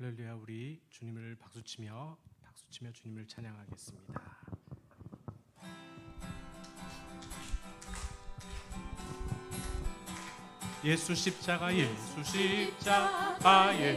할렐루야. 우리 주님을 박수치며 주님을 찬양하겠습니다. 예수 십자가에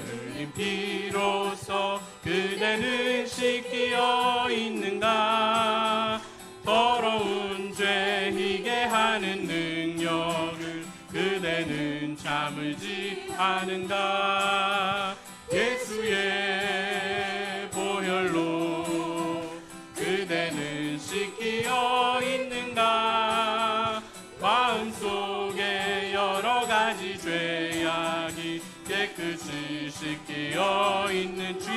흘린 피로써 그대는 씻기어 있는가? 더러운 죄 희게 하는 능력을 그대는 참을지 않은가? 예수의 보혈로 그대는 씻기어 있는가? 마음속에 여러 가지 죄악이 깨끗이 씻기어 있는 주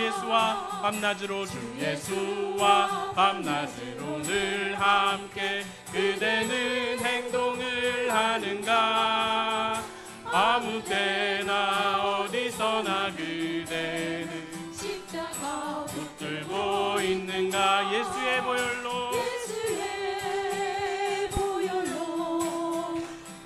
예수와 밤낮으로 늘 함께 그대는 행동을 하는가? 아무 때나 어디서나 그대는 십자가 붙들고 있는가? 예수의 보혈로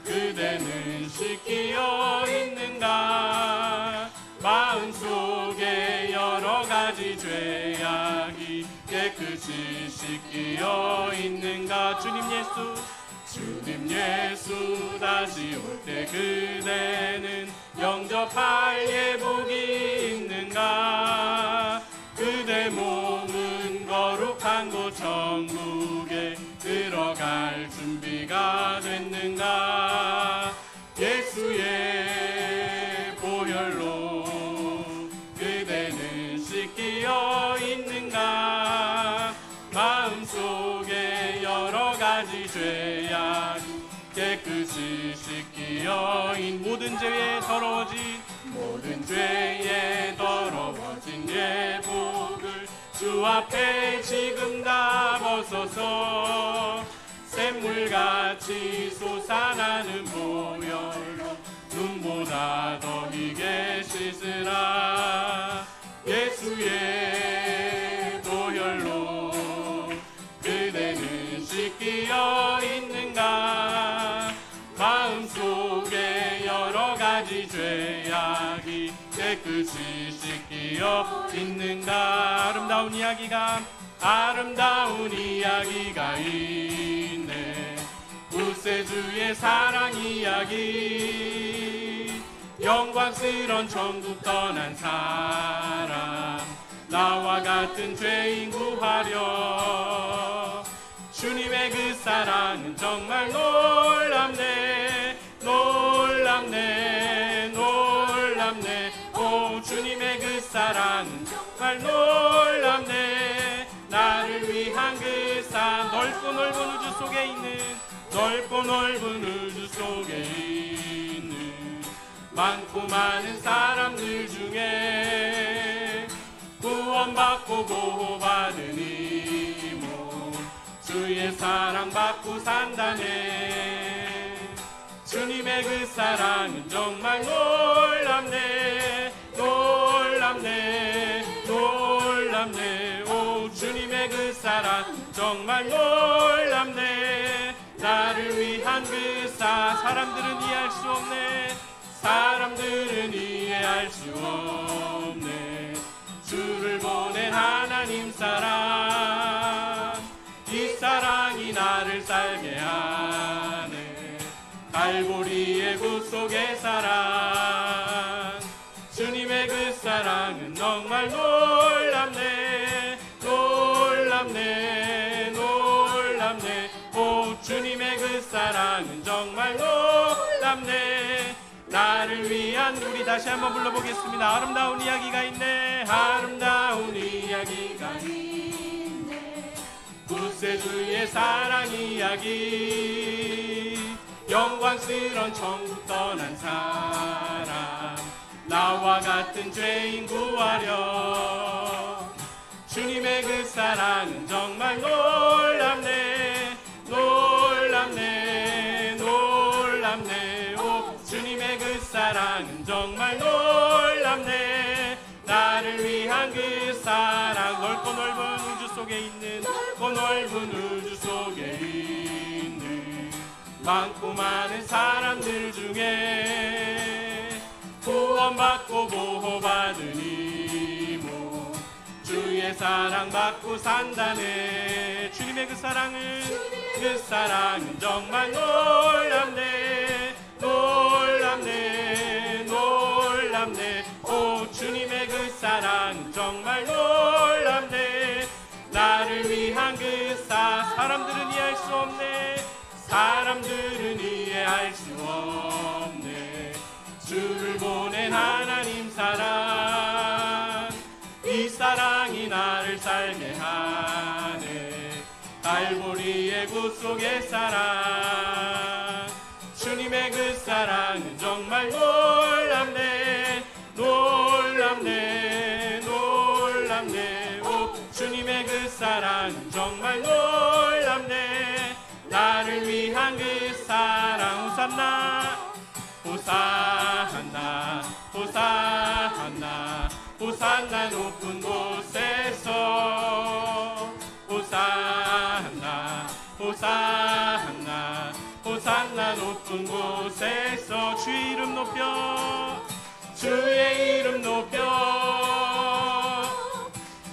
그대는 씻기어 있는가? 마음속에 여러 가지 죄악이 깨끗이 씻기어 있는가? 주님 예수 다시 올 때 그대는 영접할 예복이 있는가? 그대 몸은 거룩한 곳 천국에 들어갈 준비가 됐는가? 예수의 보혈로 그대는 씻기어 있는가? 마음속에 여러 가지 죄악 깨끗이 씻기어 있는 모든 죄에 더러워진 예복을 주 앞에 지금 다 벗어서 샘물같이 솟아나는 보혈로 눈보다 더 희게 씻으라. 예수의 보혈로 그대는 씻기어 있는가? 마음속에 여러 가지 죄악이 깨끗이 씻기어 있는가? 아름다운 이야기가 있네. 구세주의 사랑 이야기, 영광스런 천국 떠난 사람, 나와 같은 죄인 구하려. 주님의 그 사랑은 정말 놀랍네. 오, 주님의 그 사랑은 정말 놀랍네. 나를 위한 그 사랑, 넓고 넓은 우주 속에 있는 많고 많은 사람들 중에 구원받고 보호받은 이모 주의 사랑받고 산다네. 주님의 그 사랑은 정말 놀랍네. 오, 주님의 그 사랑 정말 놀랍네. 나를 위한 그 사람들은 이해할 수 없네. 주를 보낸 하나님 사랑, 이 사랑이 나를 살게 하네. 갈보리의 구속의 사랑, 주님의 그 사랑은 정말 놀랍네. 오, 주님의 그 사랑은 정말 놀랍네. 나를 위한, 우리 다시 한번 불러보겠습니다. 아름다운 이야기가 있네. 구세주의 사랑 이야기, 영광스런 천국 떠난 사람, 나와 같은 죄인 구하려. 주님의 그 사랑은 정말 놀랍네. 오, 주님의 그 사랑은 정말 놀랍네. 나를 위한 그 사랑, 넓고 넓은 우주 속에 있는 많고 많은 사람들 중에 구원받고 보호받으니 사랑받고 산다네. 주님의 그 사랑은 정말 놀랍네. 놀랍네 놀랍네. 오 주님의 그 사랑은 정말 놀랍네. 나를 위한 그 사람들은 이해할 수 없네. 사람들은 이해할 수 없네. 주를 보낸 하나님 사랑, 이 사랑이 나를 살게 하네. 갈보리의 구속의 사랑, 주님의 그 사랑은 정말 놀랍네. 놀랍네 놀랍네. 오 주님의 그 사랑은 정말 놀랍네. 나를 위한 그 사랑. 호산나 호산나 호산나 호산나 높은 곳에서. 호산나 호산나 호산나 높은 곳에서. 주의 이름 높여 주의 이름 높여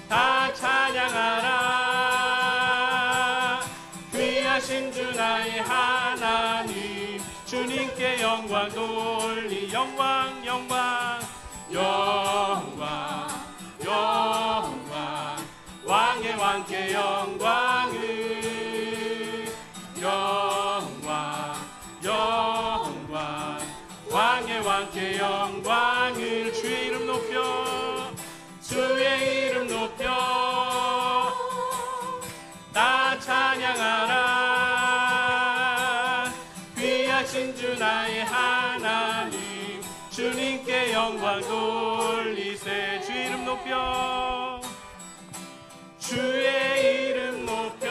다 찬양하라. 귀하신 주 나의 하나님, 주님께 영광 돌리. 영광 영광 영광 영광. 왕의 왕께 영광을. 영광 영광 왕의 왕께 영광을. 주의 이름 높여 주의 이름 높여 다 찬양하라. 귀하신 주 나의 하나님, 주님께 영광 돌리세. 주의 이름 높여 주의 이름 높여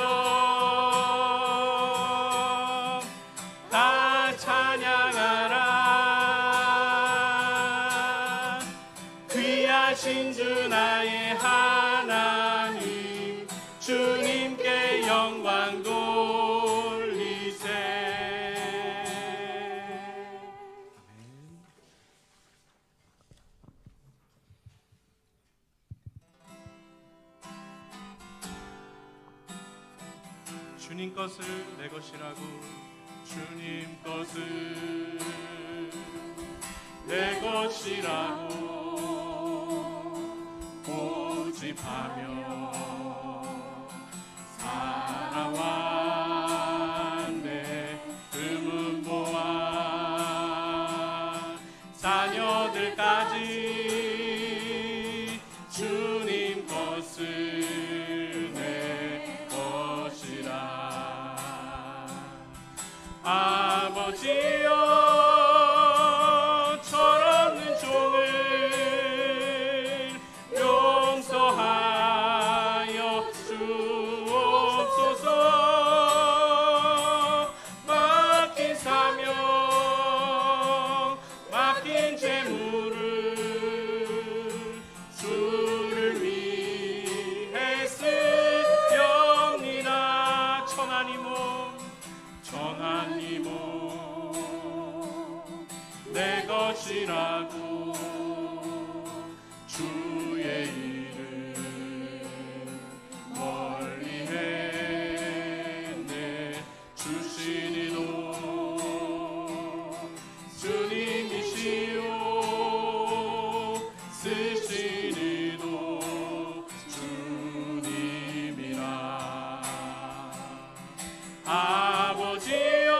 다 찬양하라. 귀하신 주 나의 하나님, 주님께 영광 돌리세. 주님 것을 내 것이라고. 주님 것을 내 것이라고 고집하며 살아왔네. 금은 보아 자녀들까지 주님 것을 내 것이라. 아버지여 철없는 종을 용서하여 주옵소서. 맡긴 사명 맡긴 재물을 주를 위해 쓰렵니다. 청한 이 몸 청한 이 몸 내 것이라고. 주의 이름 멀리 했네. 주신 이도 주님이시오. 쓰신 이도 주님이라. 아버지여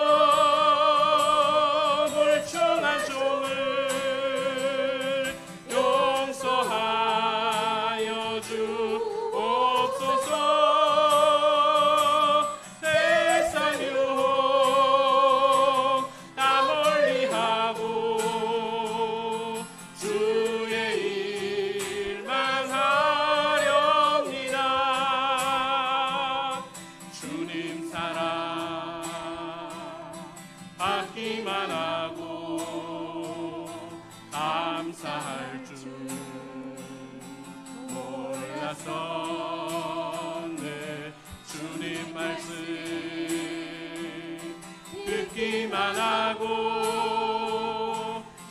멀쩡한 종을 용서하여 주옵소서. 세상 유혹 다 멀리하고 주의 일만 하렵니다. 주님 사랑 받기만 하고 감사할 줄 몰랐었네. 주님 말씀 듣기만 하고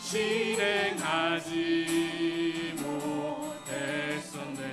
실행하지 못했었네.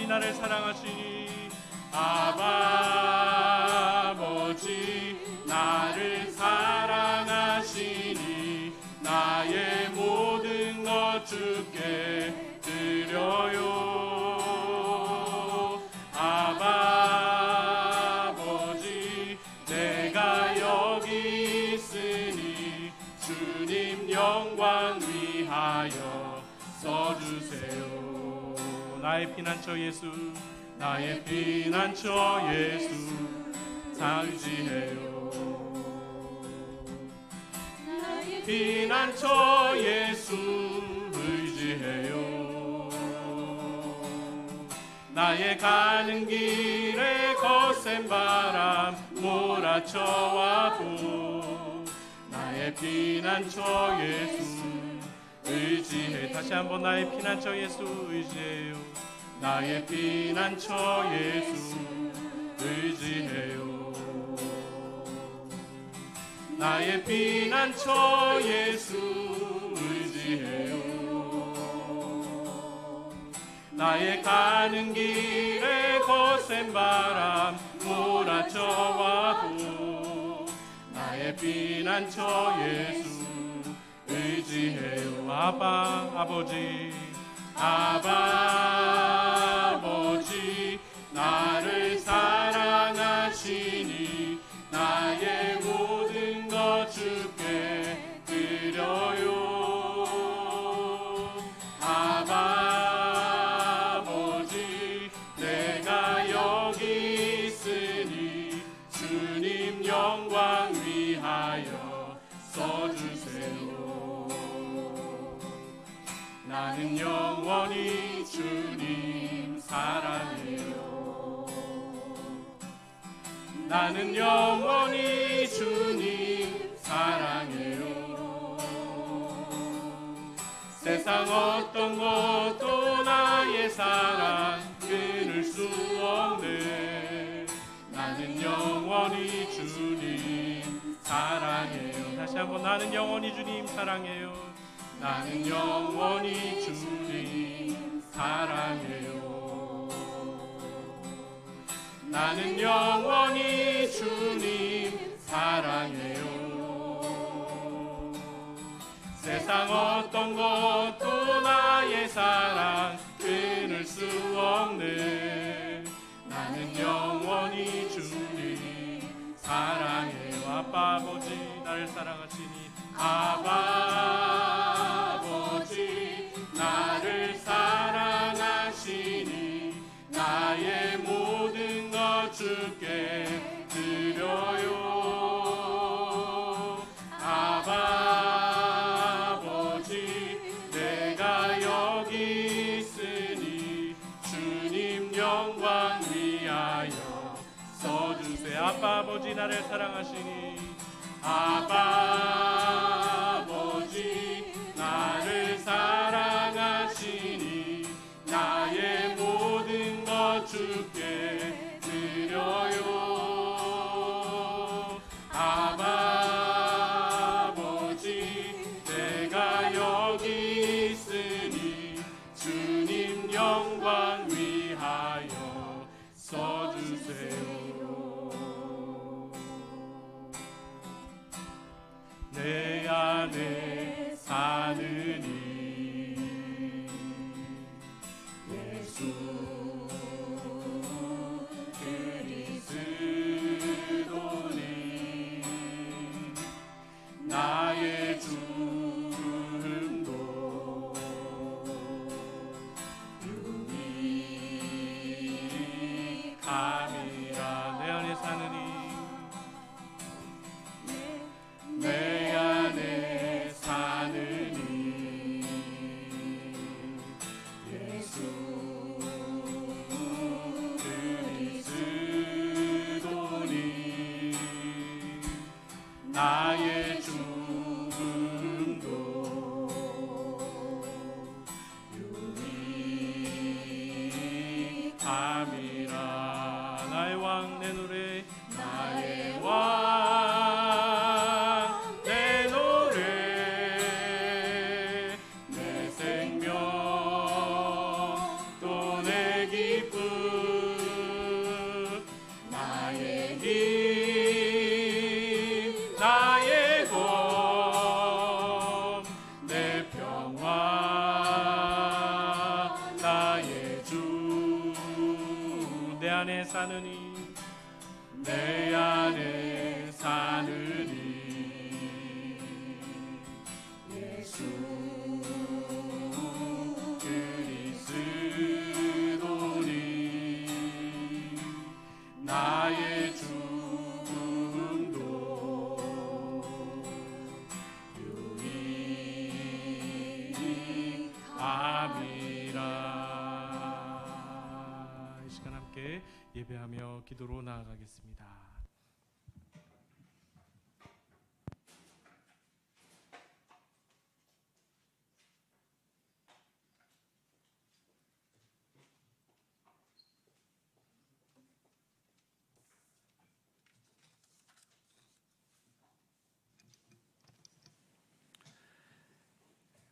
아버지 나를 사랑하시니 아버지 나를 사랑하시니 나의 모든 것 주께 드려요. 아버지 내가 여기 있으니 주님 영광 위하여 써주세요. 나의 피난처 예수 나의 피난처 예수 의지해요. 나의 피난처 예수 의지해요. 나의 가는 길에 거센 바람 몰아쳐와도 나의 피난처 예수 의지해. 다시 한번 나의 피난처 예수 의지해요. 나의 피난처 예수 의지해요. 나의 피난처 예수 의지해요. 나의 가는 길에 거센 바람 몰아쳐와도 나의 피난처 예수 의지해요. 아버지 나를 사랑하시니 나의 모든 것 주께 드려요. 아버지 내가 여기 있으니 주님 영광 위하여 써주세요. 나는 영원히 주님 사랑해요. 나는 영원히 주님 사랑해요. 세상 어떤 것도 나의 사랑 끊을 수 없네. 나는 영원히 주님 사랑해요. 다시 한번 나는 영원히 주님 사랑해요. 나는 영원히 주님 사랑해요. 나는 영원히 주님 사랑해요. 세상 어떤 것도 나의 사랑 끊을 수 없네. 나는 영원히 주님 사랑해요. 아버지 나를 사랑하시니 아버지 나를 사랑하시니 나의 모든 것 주께 드려요. 아버지 내가 여기 있으니 주님 영광 위하여 써주세요. 아버지 나를 사랑하시니 아버지 나를 사랑하시니 나의 모든 것 주께 드려요. 아버지 내가 여기 있으니 주님 영광 위하여 써주세요. 내 안에 사느니 예수 그리스도니 나의 죽음도 유익함이라. 내 안에 사느니 내 안에 사느니 예수 그리스도니 나의 죽음도 유익함이라. 나의 왕 내 노래 나의 왕 내 노래 내 생명 또 내 기쁨 내 안에 사느니 내 안에 사느니 예수 그리스도니 나의 죽음도 유익함이라. 이 시간 함께 예배하며 기도로 나아가겠습니다.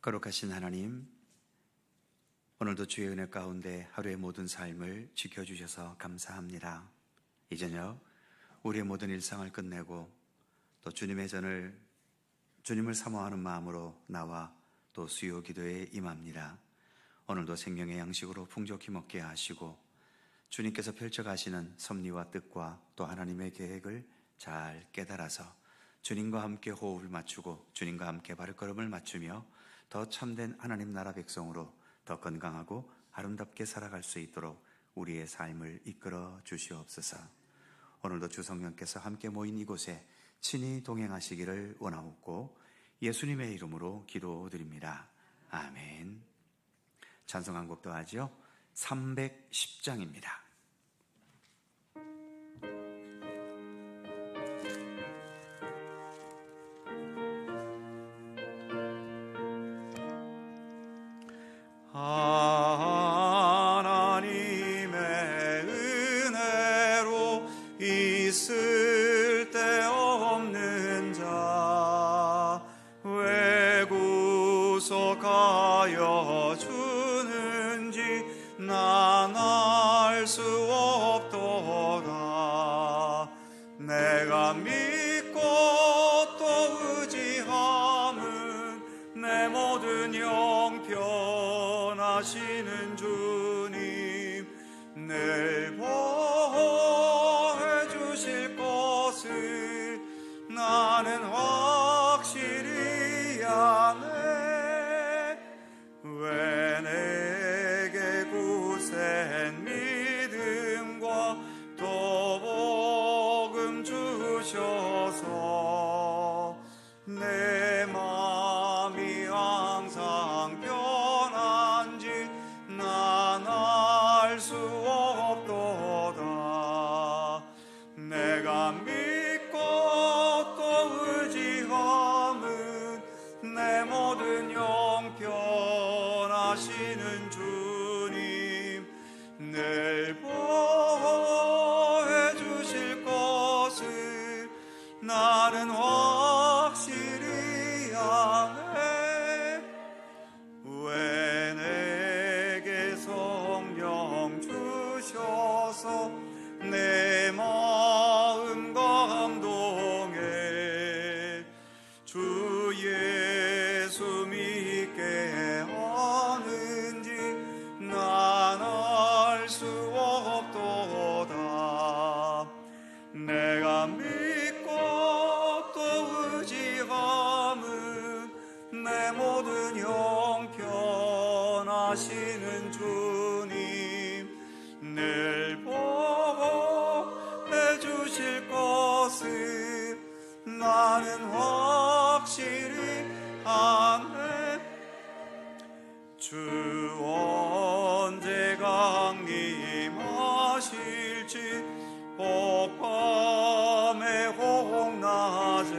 거룩하신 하나님, 오늘도 주의 은혜 가운데 하루의 모든 삶을 지켜주셔서 감사합니다. 이 저녁 우리의 모든 일상을 끝내고 또 주님의 전을 주님을 사모하는 마음으로 나와 또 수요 기도에 임합니다. 오늘도 생명의 양식으로 풍족히 먹게 하시고 주님께서 펼쳐가시는 섭리와 뜻과 또 하나님의 계획을 잘 깨달아서 주님과 함께 호흡을 맞추고 주님과 함께 발걸음을 맞추며 더 참된 하나님 나라 백성으로 더 건강하고 아름답게 살아갈 수 있도록 우리의 삶을 이끌어 주시옵소서. 오늘도 주 성령께서 함께 모인 이곳에 친히 동행하시기를 원하옵고 예수님의 이름으로 기도드립니다. 아멘. 찬송 한 곡 더 하죠. 310장입니다. 하나님의 은혜로 있을 데 없는 자 왜 구속하여 주는지 난 알 수 없도다. 내가 믿고 또 의지함은 내 모든 형편하시는 주님 늘 보호해 주실 것을 나는 확실히 아네. 왜 내게 굳센 믿음과 또 복음 주셔서 내 마음이 항상 변한지 난 알 수 없도다. 내가 믿고 또 의지함은 내 모든 형편하시는 주님 늘 보호해 주실 것을 나는 확실히 아네. 왜 내게 성령 주셔서 내 마음 감동해 주 예수 믿게 하는지 난 알 수 없도다. 내가 믿고 또 의지함은 내 모든 형편하시는 주님 늘 보호해 주실 것을 나는 확실히 아네. 주 언제 강림하실지 복밤의 홍낮에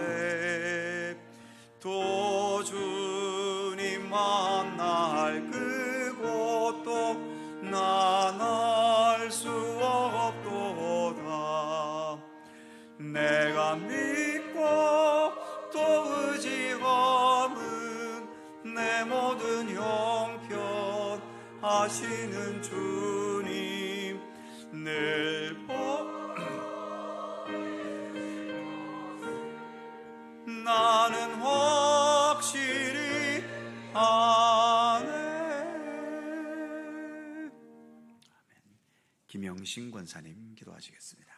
또 주님 만날 그곳도 난 알 수 없도다. 내가 믿고 또 의지함은 내 모든 형편 하시는 주님 늘 나는 확실히 아네. 김영신 권사님 기도하시겠습니다.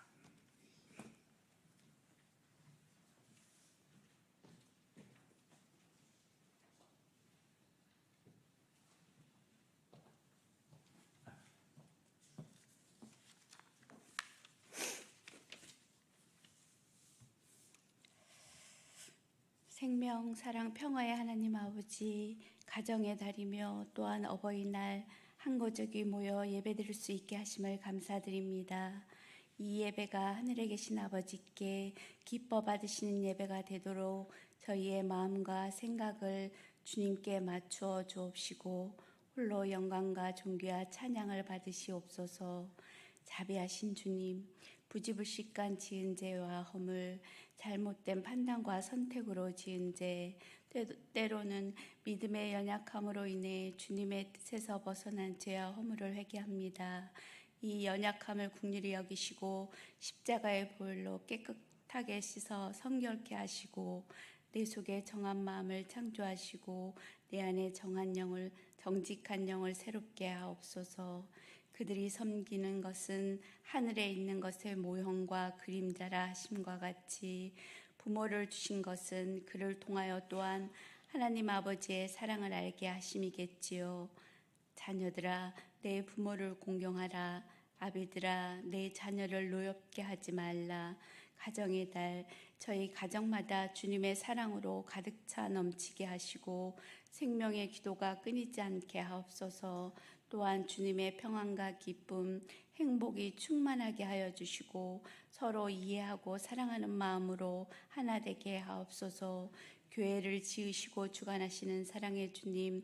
생명, 사랑, 평화의 하나님 아버지, 가정의 달이며 또한 어버이날 한 가족이 모여 예배드릴 수 있게 하심을 감사드립니다. 이 예배가 하늘에 계신 아버지께 기뻐 받으시는 예배가 되도록 저희의 마음과 생각을 주님께 맞추어 주옵시고 홀로 영광과 존귀와 찬양을 받으시옵소서. 자비하신 주님, 부지불식간 지은 죄와 허물, 잘못된 판단과 선택으로 지은 죄, 때로는 믿음의 연약함으로 인해 주님의 뜻에서 벗어난 죄와 허물을 회개합니다. 이 연약함을 긍휼히 여기시고 십자가의 보혈로 깨끗하게 씻어 성결케 하시고 내 속에 정한 마음을 창조하시고 내 안에 정직한 영을 새롭게 하옵소서. 그들이 섬기는 것은 하늘에 있는 것의 모형과 그림자라 하심과 같이 부모를 주신 것은 그를 통하여 또한 하나님 아버지의 사랑을 알게 하심이겠지요. 자녀들아, 내 부모를 공경하라. 아비들아, 내 자녀를 노엽게 하지 말라. 가정의 달, 저희 가정마다 주님의 사랑으로 가득 차 넘치게 하시고 생명의 기도가 끊이지 않게 하옵소서. 또한 주님의 평안과 기쁨, 행복이 충만하게 하여 주시고 서로 이해하고 사랑하는 마음으로 하나 되게 하옵소서. 교회를 지으시고 주관하시는 사랑의 주님,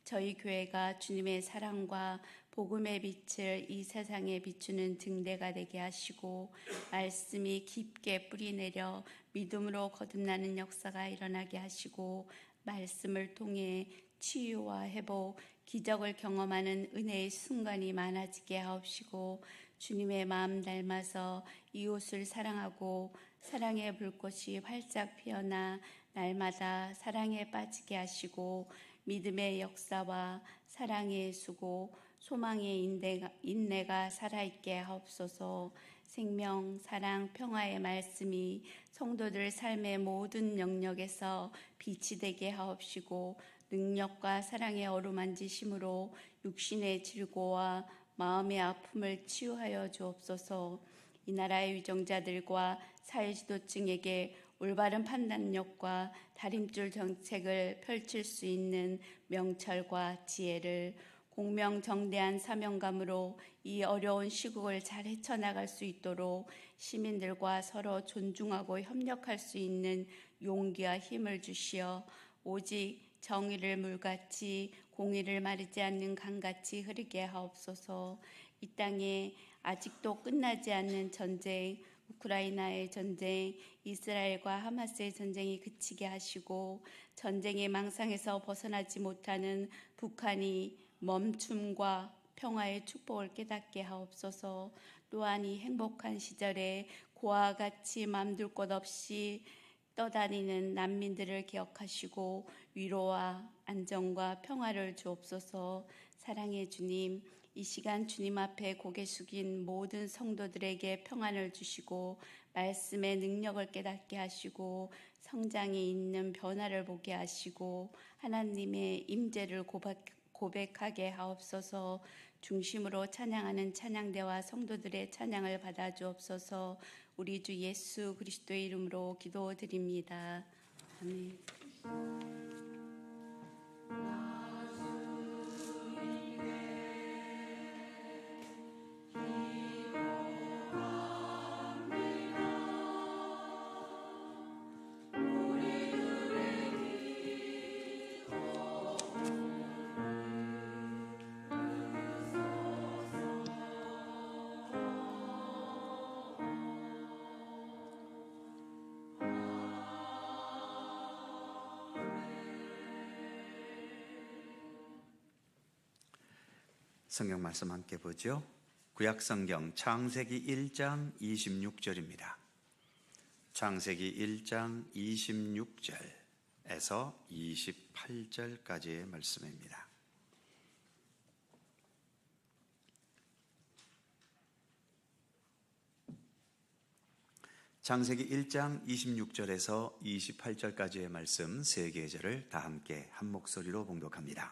저희 교회가 주님의 사랑과 복음의 빛을 이 세상에 비추는 등대가 되게 하시고 말씀이 깊게 뿌리내려 믿음으로 거듭나는 역사가 일어나게 하시고 말씀을 통해 치유와 회복, 기적을 경험하는 은혜의 순간이 많아지게 하옵시고 주님의 마음 닮아서 이웃을 사랑하고 사랑의 불꽃이 활짝 피어나 날마다 사랑에 빠지게 하시고 믿음의 역사와 사랑의 수고, 소망의 인내가 살아있게 하옵소서. 생명, 사랑, 평화의 말씀이 성도들 삶의 모든 영역에서 빛이 되게 하옵시고 능력과 사랑의 어루만지심으로 육신의 질고와 마음의 아픔을 치유하여 주옵소서. 이 나라의 위정자들과 사회지도층에게 올바른 판단력과 다림줄 정책을 펼칠 수 있는 명철과 지혜를, 공명정대한 사명감으로 이 어려운 시국을 잘 헤쳐나갈 수 있도록 시민들과 서로 존중하고 협력할 수 있는 용기와 힘을 주시어 오직 정의를 물같이 공의를 마르지 않는 강같이 흐르게 하옵소서. 이 땅에 아직도 끝나지 않는 전쟁, 우크라이나의 전쟁, 이스라엘과 하마스의 전쟁이 그치게 하시고 전쟁의 망상에서 벗어나지 못하는 북한이 멈춤과 평화의 축복을 깨닫게 하옵소서. 또한 이 행복한 시절에 고아와 같이 맘둘 곳 없이 떠다니는 난민들을 기억하시고 위로와 안정과 평화를 주옵소서. 사랑의 주님, 이 시간 주님 앞에 고개 숙인 모든 성도들에게 평안을 주시고 말씀의 능력을 깨닫게 하시고 성장이 있는 변화를 보게 하시고 하나님의 임재를 고백하게 하옵소서. 중심으로 찬양하는 찬양대와 성도들의 찬양을 받아 주옵소서. 우리 주 예수 그리스도의 이름으로 기도드립니다. 아멘. 성경 말씀 함께 보죠. 구약성경 창세기 1장 26절입니다. 창세기 1장 26절에서 28절까지의 말씀입니다. 창세기 1장 26절에서 28절까지의 말씀 세 계절을 다 함께 한 목소리로 봉독합니다.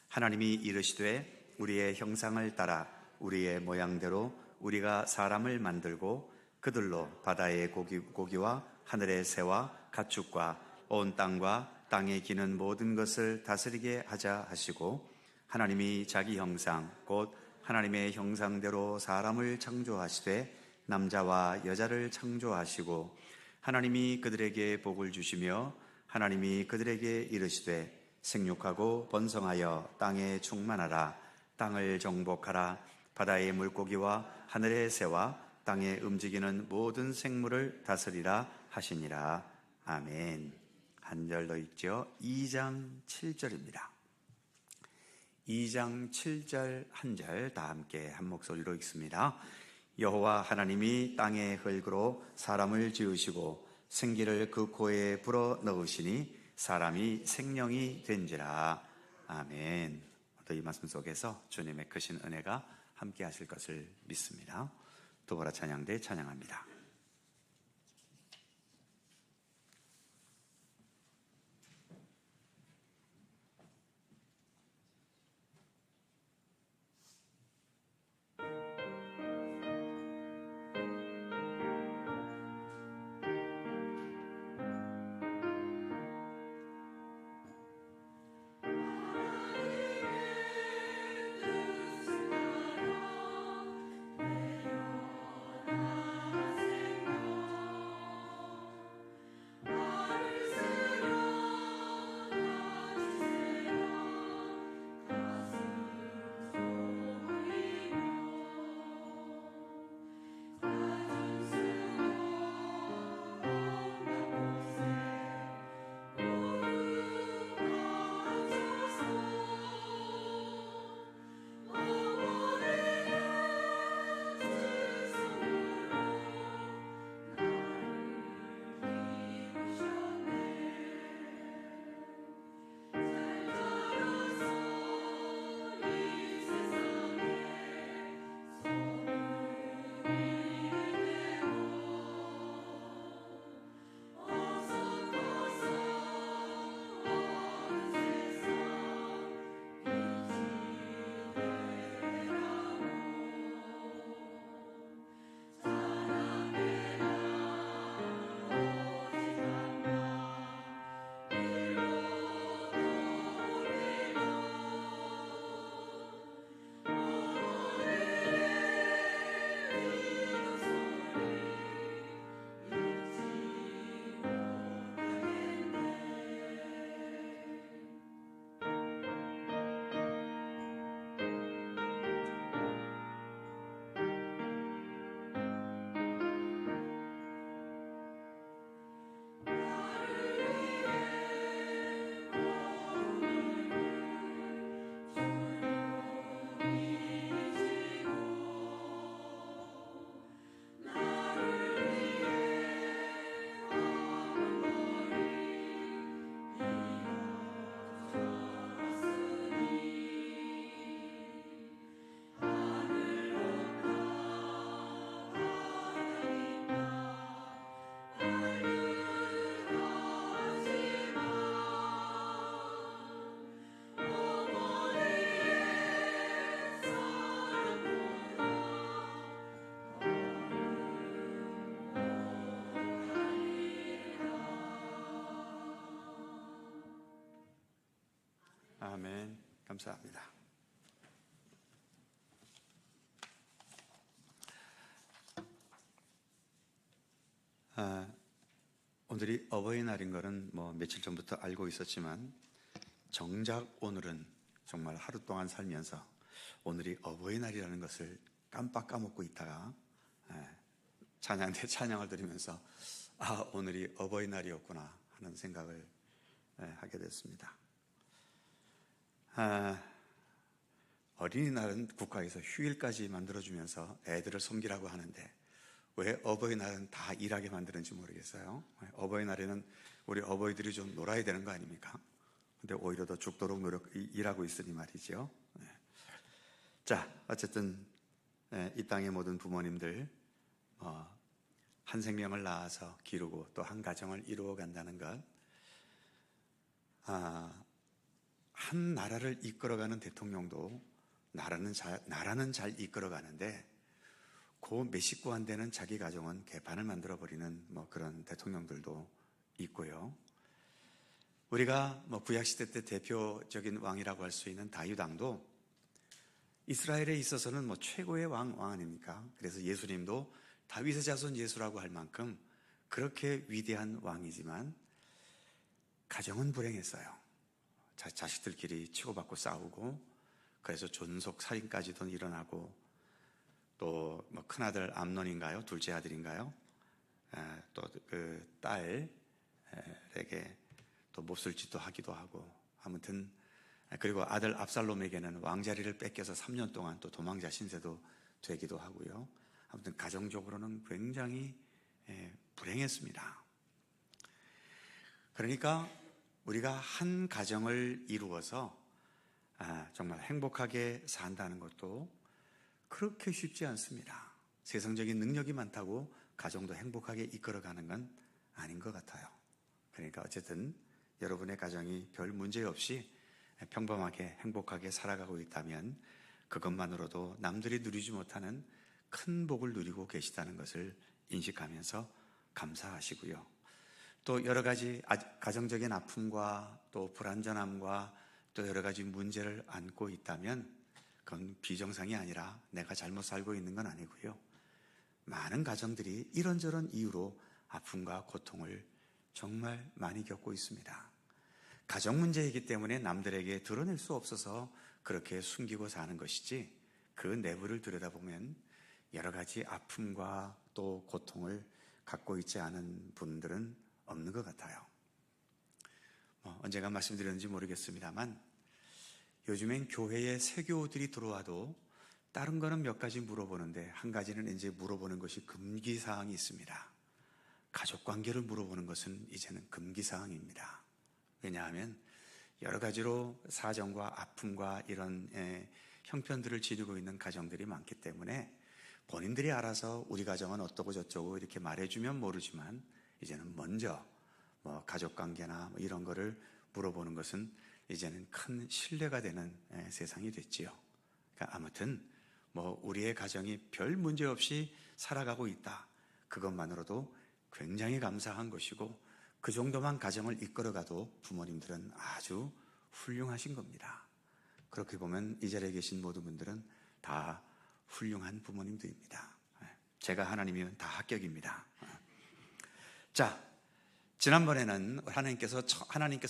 하나님이 이르시되 우리의 형상을 따라 우리의 모양대로 우리가 사람을 만들고 그들로 바다의 고기와 하늘의 새와 가축과 온 땅과 땅에 기는 모든 것을 다스리게 하자 하시고 하나님이 자기 형상 곧 하나님의 형상대로 사람을 창조하시되 남자와 여자를 창조하시고 하나님이 그들에게 복을 주시며 하나님이 그들에게 이르시되 생육하고 번성하여 땅에 충만하라 땅을 정복하라 바다의 물고기와 하늘의 새와 땅에 움직이는 모든 생물을 다스리라 하시니라. 아멘. 한 절 더 읽죠. 2장 7절입니다. 2장 7절 한 절 다 함께 한 목소리로 읽습니다. 여호와 하나님이 땅의 흙으로 사람을 지으시고 생기를 그 코에 불어 넣으시니 사람이 생명이 된지라. 아멘. 또 이 말씀 속에서 주님의 크신 은혜가 함께 하실 것을 믿습니다. 도보라 찬양대 찬양합니다. 아멘. 감사합니다. 오늘이 어버이날인 것은 며칠 전부터 알고 있었지만 정작 오늘은 정말 하루 동안 살면서 오늘이 어버이날이라는 것을 깜빡 까먹고 있다가 찬양대 찬양을 들으면서 오늘이 어버이날이었구나 하는 생각을 하게 됐습니다. 어린이날은 국가에서 휴일까지 만들어주면서 애들을 섬기라고 하는데 왜 어버이날은 다 일하게 만드는지 모르겠어요. 어버이날에는 우리 어버이들이 좀 놀아야 되는 거 아닙니까? 근데 오히려 더 죽도록 일하고 있으니 말이죠. 자, 어쨌든 이 땅의 모든 부모님들 한 생명을 낳아서 기르고 또 한 가정을 이루어 간다는 것, 한 나라를 이끌어가는 대통령도 나라는 잘 이끌어가는데 그 몇 식구 안 되는 자기 가정은 개판을 만들어버리는 그런 대통령들도 있고요. 우리가 구약시대 때 대표적인 왕이라고 할 수 있는 다윗 왕도 이스라엘에 있어서는 최고의 왕 아닙니까? 그래서 예수님도 다윗의 자손 예수라고 할 만큼 그렇게 위대한 왕이지만 가정은 불행했어요. 자식들끼리 치고받고 싸우고, 그래서 존속 살인까지도 일어나고, 또 큰아들 암논인가요? 둘째 아들인가요? 또 그 딸에게 또 몹쓸 짓도 하기도 하고, 아무튼 그리고 아들 압살롬에게는 왕자리를 뺏겨서 3년 동안 또 도망자 신세도 되기도 하고요. 아무튼 가정적으로는 굉장히 불행했습니다. 그러니까 우리가 한 가정을 이루어서 정말 행복하게 산다는 것도 그렇게 쉽지 않습니다. 세상적인 능력이 많다고 가정도 행복하게 이끌어가는 건 아닌 것 같아요. 그러니까 어쨌든 여러분의 가정이 별 문제 없이 평범하게 행복하게 살아가고 있다면 그것만으로도 남들이 누리지 못하는 큰 복을 누리고 계시다는 것을 인식하면서 감사하시고요. 또 여러 가지 가정적인 아픔과 또 불안전함과 또 여러 가지 문제를 안고 있다면 그건 비정상이 아니라 내가 잘못 살고 있는 건 아니고요. 많은 가정들이 이런저런 이유로 아픔과 고통을 정말 많이 겪고 있습니다. 가정 문제이기 때문에 남들에게 드러낼 수 없어서 그렇게 숨기고 사는 것이지, 그 내부를 들여다보면 여러 가지 아픔과 또 고통을 갖고 있지 않은 분들은 없는 것 같아요. 언젠가 말씀드렸는지 모르겠습니다만 요즘엔 교회에 세교들이 들어와도 다른 거는 몇 가지 물어보는데 한 가지는 이제 물어보는 것이 금기사항이 있습니다. 가족관계를 물어보는 것은 이제는 금기사항입니다. 왜냐하면 여러 가지로 사정과 아픔과 이런 형편들을 지니고 있는 가정들이 많기 때문에 본인들이 알아서 우리 가정은 어떠고 저쩌고 이렇게 말해주면 모르지만 이제는 먼저 가족관계나 이런 거를 물어보는 것은 이제는 큰 신뢰가 되는 세상이 됐지요. 그러니까 아무튼 우리의 가정이 별 문제 없이 살아가고 있다, 그것만으로도 굉장히 감사한 것이고, 그 정도만 가정을 이끌어가도 부모님들은 아주 훌륭하신 겁니다. 그렇게 보면 이 자리에 계신 모든 분들은 다 훌륭한 부모님들입니다. 제가 하나님이면 다 합격입니다. 자, 지난번에는 하나님께서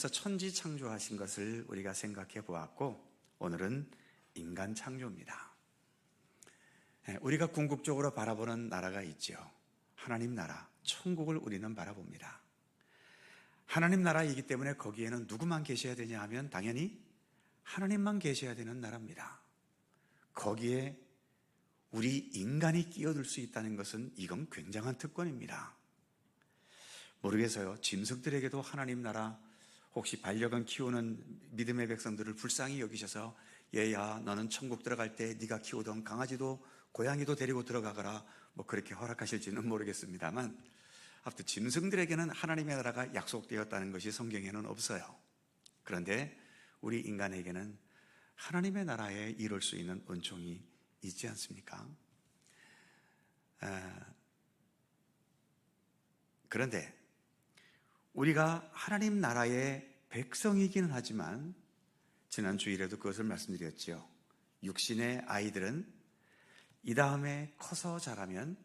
천지 창조하신 것을 우리가 생각해 보았고, 오늘은 인간 창조입니다. 우리가 궁극적으로 바라보는 나라가 있죠. 하나님 나라, 천국을 우리는 바라봅니다. 하나님 나라이기 때문에 거기에는 누구만 계셔야 되냐 하면 당연히 하나님만 계셔야 되는 나라입니다. 거기에 우리 인간이 끼어들 수 있다는 것은 이건 굉장한 특권입니다. 모르겠어요. 짐승들에게도 하나님 나라, 혹시 반려견 키우는 믿음의 백성들을 불쌍히 여기셔서 얘야 너는 천국 들어갈 때 네가 키우던 강아지도 고양이도 데리고 들어가거라 그렇게 허락하실지는 모르겠습니다만, 아무튼 짐승들에게는 하나님의 나라가 약속되었다는 것이 성경에는 없어요. 그런데 우리 인간에게는 하나님의 나라에 이룰 수 있는 은총이 있지 않습니까? 그런데 우리가 하나님 나라의 백성이기는 하지만 지난 주일에도 그것을 말씀드렸죠. 육신의 아이들은 이 다음에 커서 자라면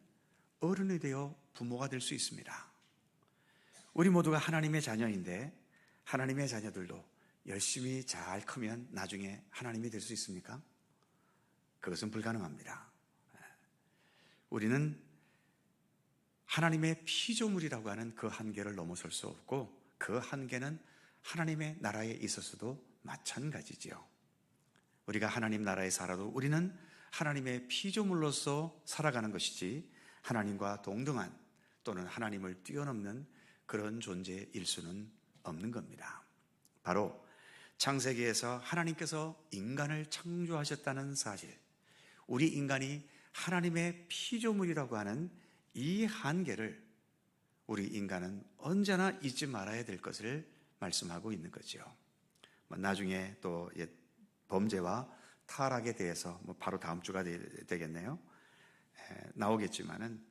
어른이 되어 부모가 될 수 있습니다. 우리 모두가 하나님의 자녀인데 하나님의 자녀들도 열심히 잘 크면 나중에 하나님이 될 수 있습니까? 그것은 불가능합니다. 우리는 하나님의 피조물이라고 하는 그 한계를 넘어설 수 없고, 그 한계는 하나님의 나라에 있어서도 마찬가지지요. 우리가 하나님 나라에 살아도 우리는 하나님의 피조물로서 살아가는 것이지 하나님과 동등한 또는 하나님을 뛰어넘는 그런 존재일 수는 없는 겁니다. 바로 창세기에서 하나님께서 인간을 창조하셨다는 사실, 우리 인간이 하나님의 피조물이라고 하는 이 한계를 우리 인간은 언제나 잊지 말아야 될 것을 말씀하고 있는 거죠. 나중에 또 범죄와 타락에 대해서 바로 다음 주가 되겠네요. 나오겠지만은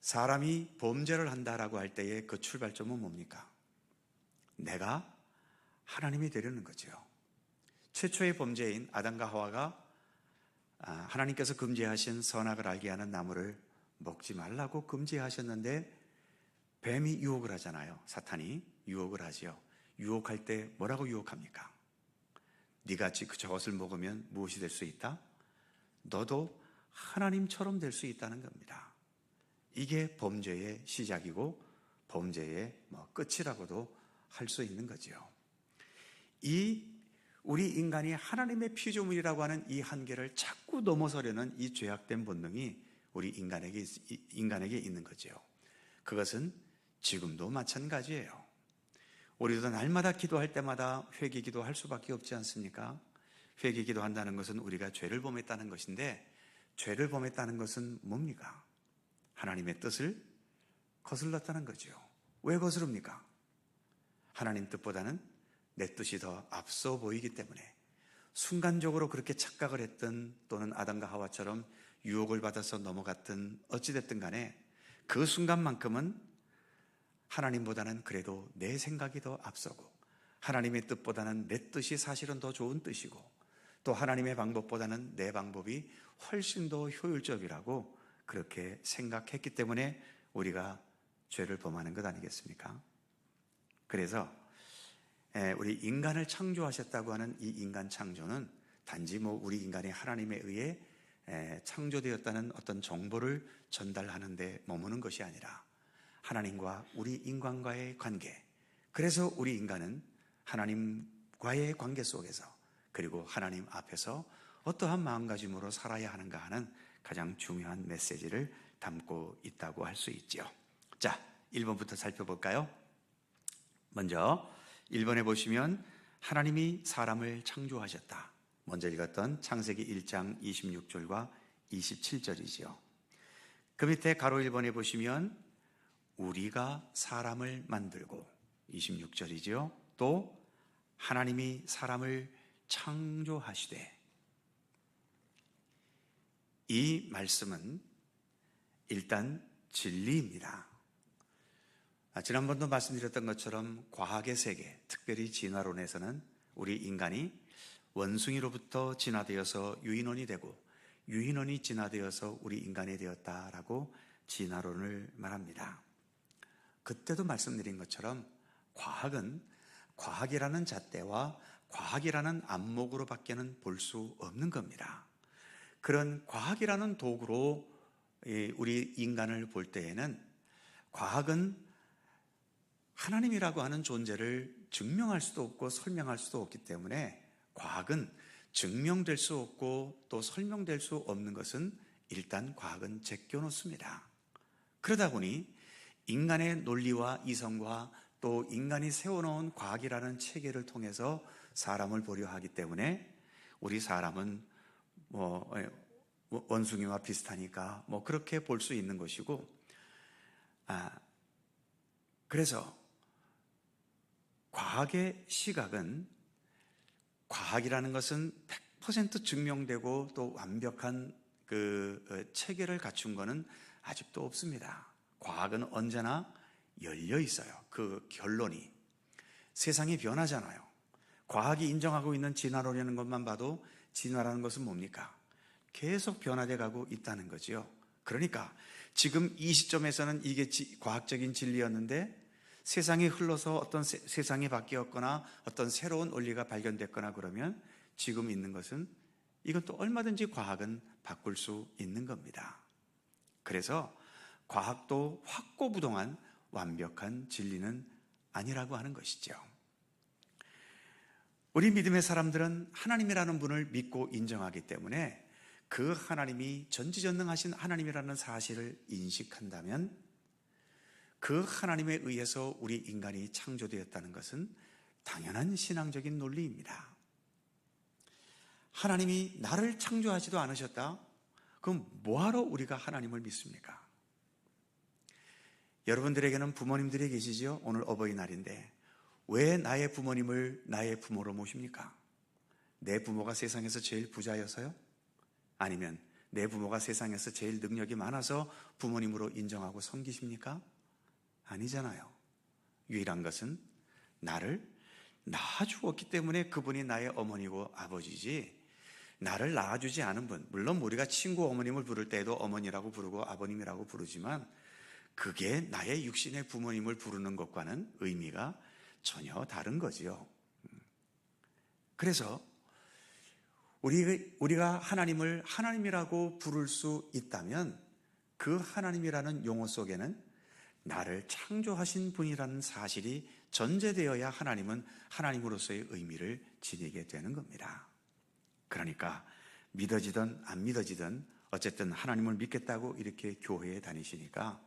사람이 범죄를 한다라고 할 때의 그 출발점은 뭡니까? 내가 하나님이 되려는 거죠. 최초의 범죄인 아담과 하와가 하나님께서 금지하신 선악을 알게 하는 나무를 먹지 말라고 금지하셨는데 뱀이 유혹을 하잖아요. 사탄이 유혹을 하지요. 유혹할 때 뭐라고 유혹합니까? 네가 저것을 먹으면 무엇이 될 수 있다? 너도 하나님처럼 될 수 있다는 겁니다. 이게 범죄의 시작이고 범죄의 끝이라고도 할 수 있는 거죠. 우리 인간이 하나님의 피조물이라고 하는 이 한계를 자꾸 넘어서려는 이 죄악된 본능이 우리 인간에게 있는 거죠. 그것은 지금도 마찬가지예요. 우리도 날마다 기도할 때마다 회개기도 할 수밖에 없지 않습니까? 회개기도 한다는 것은 우리가 죄를 범했다는 것인데, 죄를 범했다는 것은 뭡니까? 하나님의 뜻을 거슬렀다는 거죠. 왜 거스릅니까? 하나님 뜻보다는 내 뜻이 더 앞서 보이기 때문에, 순간적으로 그렇게 착각을 했든 또는 아담과 하와처럼 유혹을 받아서 넘어갔든 어찌됐든 간에 그 순간만큼은 하나님보다는 그래도 내 생각이 더 앞서고, 하나님의 뜻보다는 내 뜻이 사실은 더 좋은 뜻이고, 또 하나님의 방법보다는 내 방법이 훨씬 더 효율적이라고 그렇게 생각했기 때문에 우리가 죄를 범하는 것 아니겠습니까? 그래서 우리 인간을 창조하셨다고 하는 이 인간 창조는 단지 우리 인간이 하나님에 의해 창조되었다는 어떤 정보를 전달하는 데 머무는 것이 아니라 하나님과 우리 인간과의 관계, 그래서 우리 인간은 하나님과의 관계 속에서 그리고 하나님 앞에서 어떠한 마음가짐으로 살아야 하는가 하는 가장 중요한 메시지를 담고 있다고 할 수 있죠. 자, 1번부터 살펴볼까요? 먼저 1번에 보시면 하나님이 사람을 창조하셨다. 먼저 읽었던 창세기 1장 26절과 27절이지요. 그 밑에 가로 1번에 보시면 우리가 사람을 만들고 26절이지요. 또 하나님이 사람을 창조하시되, 이 말씀은 일단 진리입니다. 지난번도 말씀드렸던 것처럼 과학의 세계, 특별히 진화론에서는 우리 인간이 원숭이로부터 진화되어서 유인원이 되고 유인원이 진화되어서 우리 인간이 되었다라고 진화론을 말합니다. 그때도 말씀드린 것처럼 과학은 과학이라는 잣대와 과학이라는 안목으로 밖에는 볼 수 없는 겁니다. 그런 과학이라는 도구로 우리 인간을 볼 때에는 과학은 하나님이라고 하는 존재를 증명할 수도 없고 설명할 수도 없기 때문에 과학은 증명될 수 없고 또 설명될 수 없는 것은 일단 과학은 제껴놓습니다. 그러다 보니 인간의 논리와 이성과 또 인간이 세워놓은 과학이라는 체계를 통해서 사람을 보려 하기 때문에 우리 사람은 원숭이와 비슷하니까 그렇게 볼 수 있는 것이고, 그래서 과학의 시각은 과학이라는 것은 100% 증명되고 또 완벽한 그 체계를 갖춘 것은 아직도 없습니다. 과학은 언제나 열려 있어요. 그 결론이. 세상이 변하잖아요. 과학이 인정하고 있는 진화론이라는 것만 봐도 진화라는 것은 뭡니까? 계속 변화돼 가고 있다는 거지요. 그러니까 지금 이 시점에서는 이게 과학적인 진리였는데 세상이 흘러서 어떤 세상이 바뀌었거나 어떤 새로운 원리가 발견됐거나 그러면 지금 있는 것은 이것도 얼마든지 과학은 바꿀 수 있는 겁니다. 그래서 과학도 확고부동한 완벽한 진리는 아니라고 하는 것이죠. 우리 믿음의 사람들은 하나님이라는 분을 믿고 인정하기 때문에 그 하나님이 전지전능하신 하나님이라는 사실을 인식한다면 그 하나님에 의해서 우리 인간이 창조되었다는 것은 당연한 신앙적인 논리입니다. 하나님이 나를 창조하지도 않으셨다? 그럼 뭐하러 우리가 하나님을 믿습니까? 여러분들에게는 부모님들이 계시죠? 오늘 어버이날인데 왜 나의 부모님을 나의 부모로 모십니까? 내 부모가 세상에서 제일 부자여서요? 아니면 내 부모가 세상에서 제일 능력이 많아서 부모님으로 인정하고 섬기십니까? 아니잖아요. 유일한 것은 나를 낳아주었기 때문에 그분이 나의 어머니고 아버지지, 나를 낳아주지 않은 분, 물론 우리가 친구 어머님을 부를 때에도 어머니라고 부르고 아버님이라고 부르지만 그게 나의 육신의 부모님을 부르는 것과는 의미가 전혀 다른 거지요. 그래서 우리가 하나님을 하나님이라고 부를 수 있다면 그 하나님이라는 용어 속에는 나를 창조하신 분이라는 사실이 전제되어야 하나님은 하나님으로서의 의미를 지니게 되는 겁니다. 그러니까 믿어지든 안 믿어지든 어쨌든 하나님을 믿겠다고 이렇게 교회에 다니시니까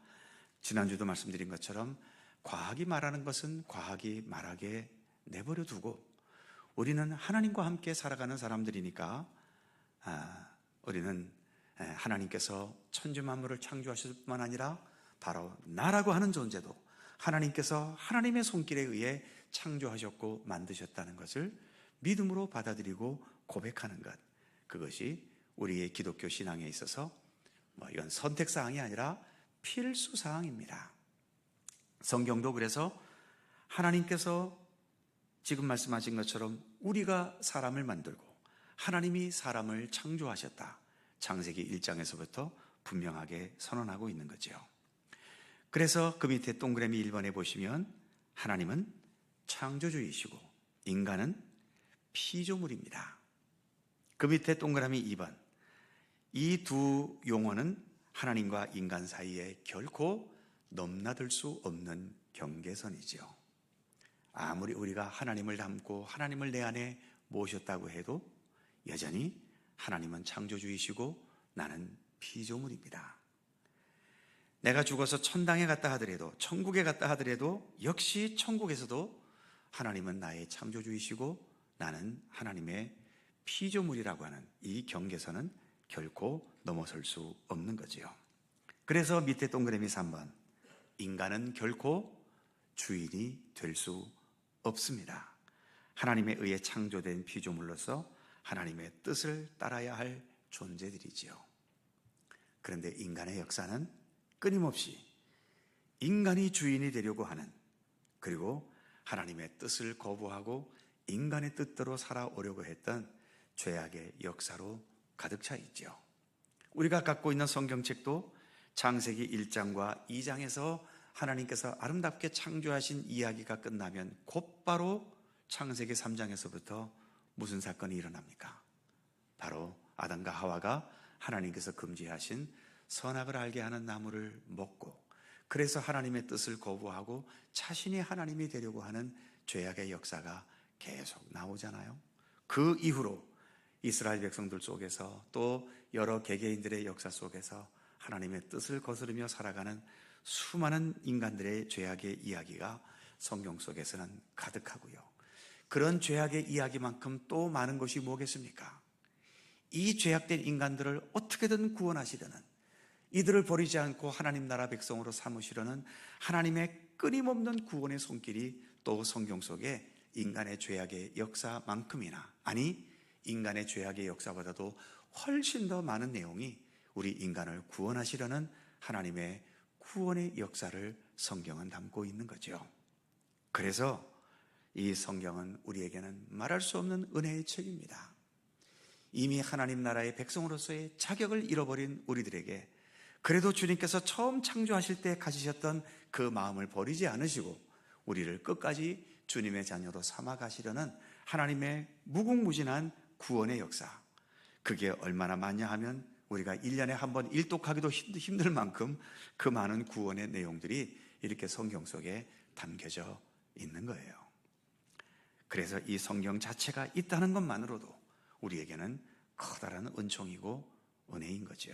지난주도 말씀드린 것처럼 과학이 말하는 것은 과학이 말하게 내버려 두고 우리는 하나님과 함께 살아가는 사람들이니까 우리는 하나님께서 천지만물을 창조하실 뿐만 아니라 바로 나라고 하는 존재도 하나님께서 하나님의 손길에 의해 창조하셨고 만드셨다는 것을 믿음으로 받아들이고 고백하는 것, 그것이 우리의 기독교 신앙에 있어서 이건 선택사항이 아니라 필수사항입니다. 성경도 그래서 하나님께서 지금 말씀하신 것처럼 우리가 사람을 만들고 하나님이 사람을 창조하셨다, 창세기 1장에서부터 분명하게 선언하고 있는 거죠. 그래서 그 밑에 동그라미 1번에 보시면 하나님은 창조주이시고 인간은 피조물입니다. 그 밑에 동그라미 2번, 이 두 용어는 하나님과 인간 사이에 결코 넘나들 수 없는 경계선이죠. 아무리 우리가 하나님을 닮고 하나님을 내 안에 모셨다고 해도 여전히 하나님은 창조주이시고 나는 피조물입니다. 내가 죽어서 천당에 갔다 하더라도, 천국에 갔다 하더라도 역시 천국에서도 하나님은 나의 창조주이시고 나는 하나님의 피조물이라고 하는 이 경계선은 결코 넘어설 수 없는 거지요. 그래서 밑에 동그라미 3번, 인간은 결코 주인이 될 수 없습니다. 하나님에 의해 창조된 피조물로서 하나님의 뜻을 따라야 할 존재들이지요. 그런데 인간의 역사는 끊임없이 인간이 주인이 되려고 하는, 그리고 하나님의 뜻을 거부하고 인간의 뜻대로 살아오려고 했던 죄악의 역사로 가득 차 있죠. 우리가 갖고 있는 성경책도 창세기 1장과 2장에서 하나님께서 아름답게 창조하신 이야기가 끝나면 곧바로 창세기 3장에서부터 무슨 사건이 일어납니까? 바로 아담과 하와가 하나님께서 금지하신 선악을 알게 하는 나무를 먹고, 그래서 하나님의 뜻을 거부하고 자신이 하나님이 되려고 하는 죄악의 역사가 계속 나오잖아요. 그 이후로 이스라엘 백성들 속에서 또 여러 개개인들의 역사 속에서 하나님의 뜻을 거스르며 살아가는 수많은 인간들의 죄악의 이야기가 성경 속에서는 가득하고요. 그런 죄악의 이야기만큼 또 많은 것이 뭐겠습니까? 이 죄악된 인간들을 어떻게든 구원하시려는, 이들을 버리지 않고 하나님 나라 백성으로 삼으시려는 하나님의 끊임없는 구원의 손길이 또 성경 속에 인간의 죄악의 역사만큼이나, 아니 인간의 죄악의 역사보다도 훨씬 더 많은 내용이 우리 인간을 구원하시려는 하나님의 구원의 역사를 성경은 담고 있는 거죠. 그래서 이 성경은 우리에게는 말할 수 없는 은혜의 책입니다. 이미 하나님 나라의 백성으로서의 자격을 잃어버린 우리들에게 그래도 주님께서 처음 창조하실 때 가지셨던 그 마음을 버리지 않으시고 우리를 끝까지 주님의 자녀로 삼아 가시려는 하나님의 무궁무진한 구원의 역사, 그게 얼마나 많냐 하면 우리가 1년에 한 번 일독하기도 힘들 만큼 그 많은 구원의 내용들이 이렇게 성경 속에 담겨져 있는 거예요. 그래서 이 성경 자체가 있다는 것만으로도 우리에게는 커다란 은총이고 은혜인 거죠.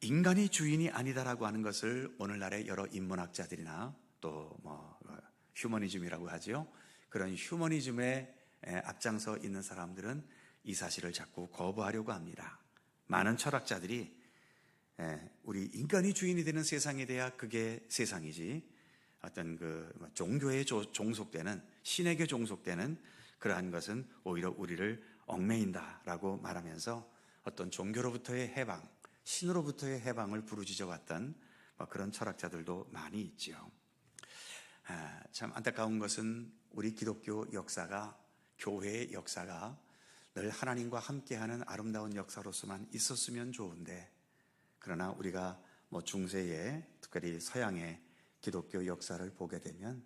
인간이 주인이 아니다라고 하는 것을 오늘날의 여러 인문학자들이나 또 휴머니즘이라고 하죠. 그런 휴머니즘에 앞장서 있는 사람들은 이 사실을 자꾸 거부하려고 합니다. 많은 철학자들이 우리 인간이 주인이 되는 세상에 대해 그게 세상이지, 어떤 그 종교에 종속되는, 신에게 종속되는 그러한 것은 오히려 우리를 얽매인다라고 말하면서 어떤 종교로부터의 해방, 신으로부터의 해방을 부르짖어 왔던 그런 철학자들도 많이 있지요. 참 안타까운 것은 우리 기독교 역사가, 교회의 역사가 늘 하나님과 함께하는 아름다운 역사로서만 있었으면 좋은데, 그러나 우리가 중세의, 특별히 서양의 기독교 역사를 보게 되면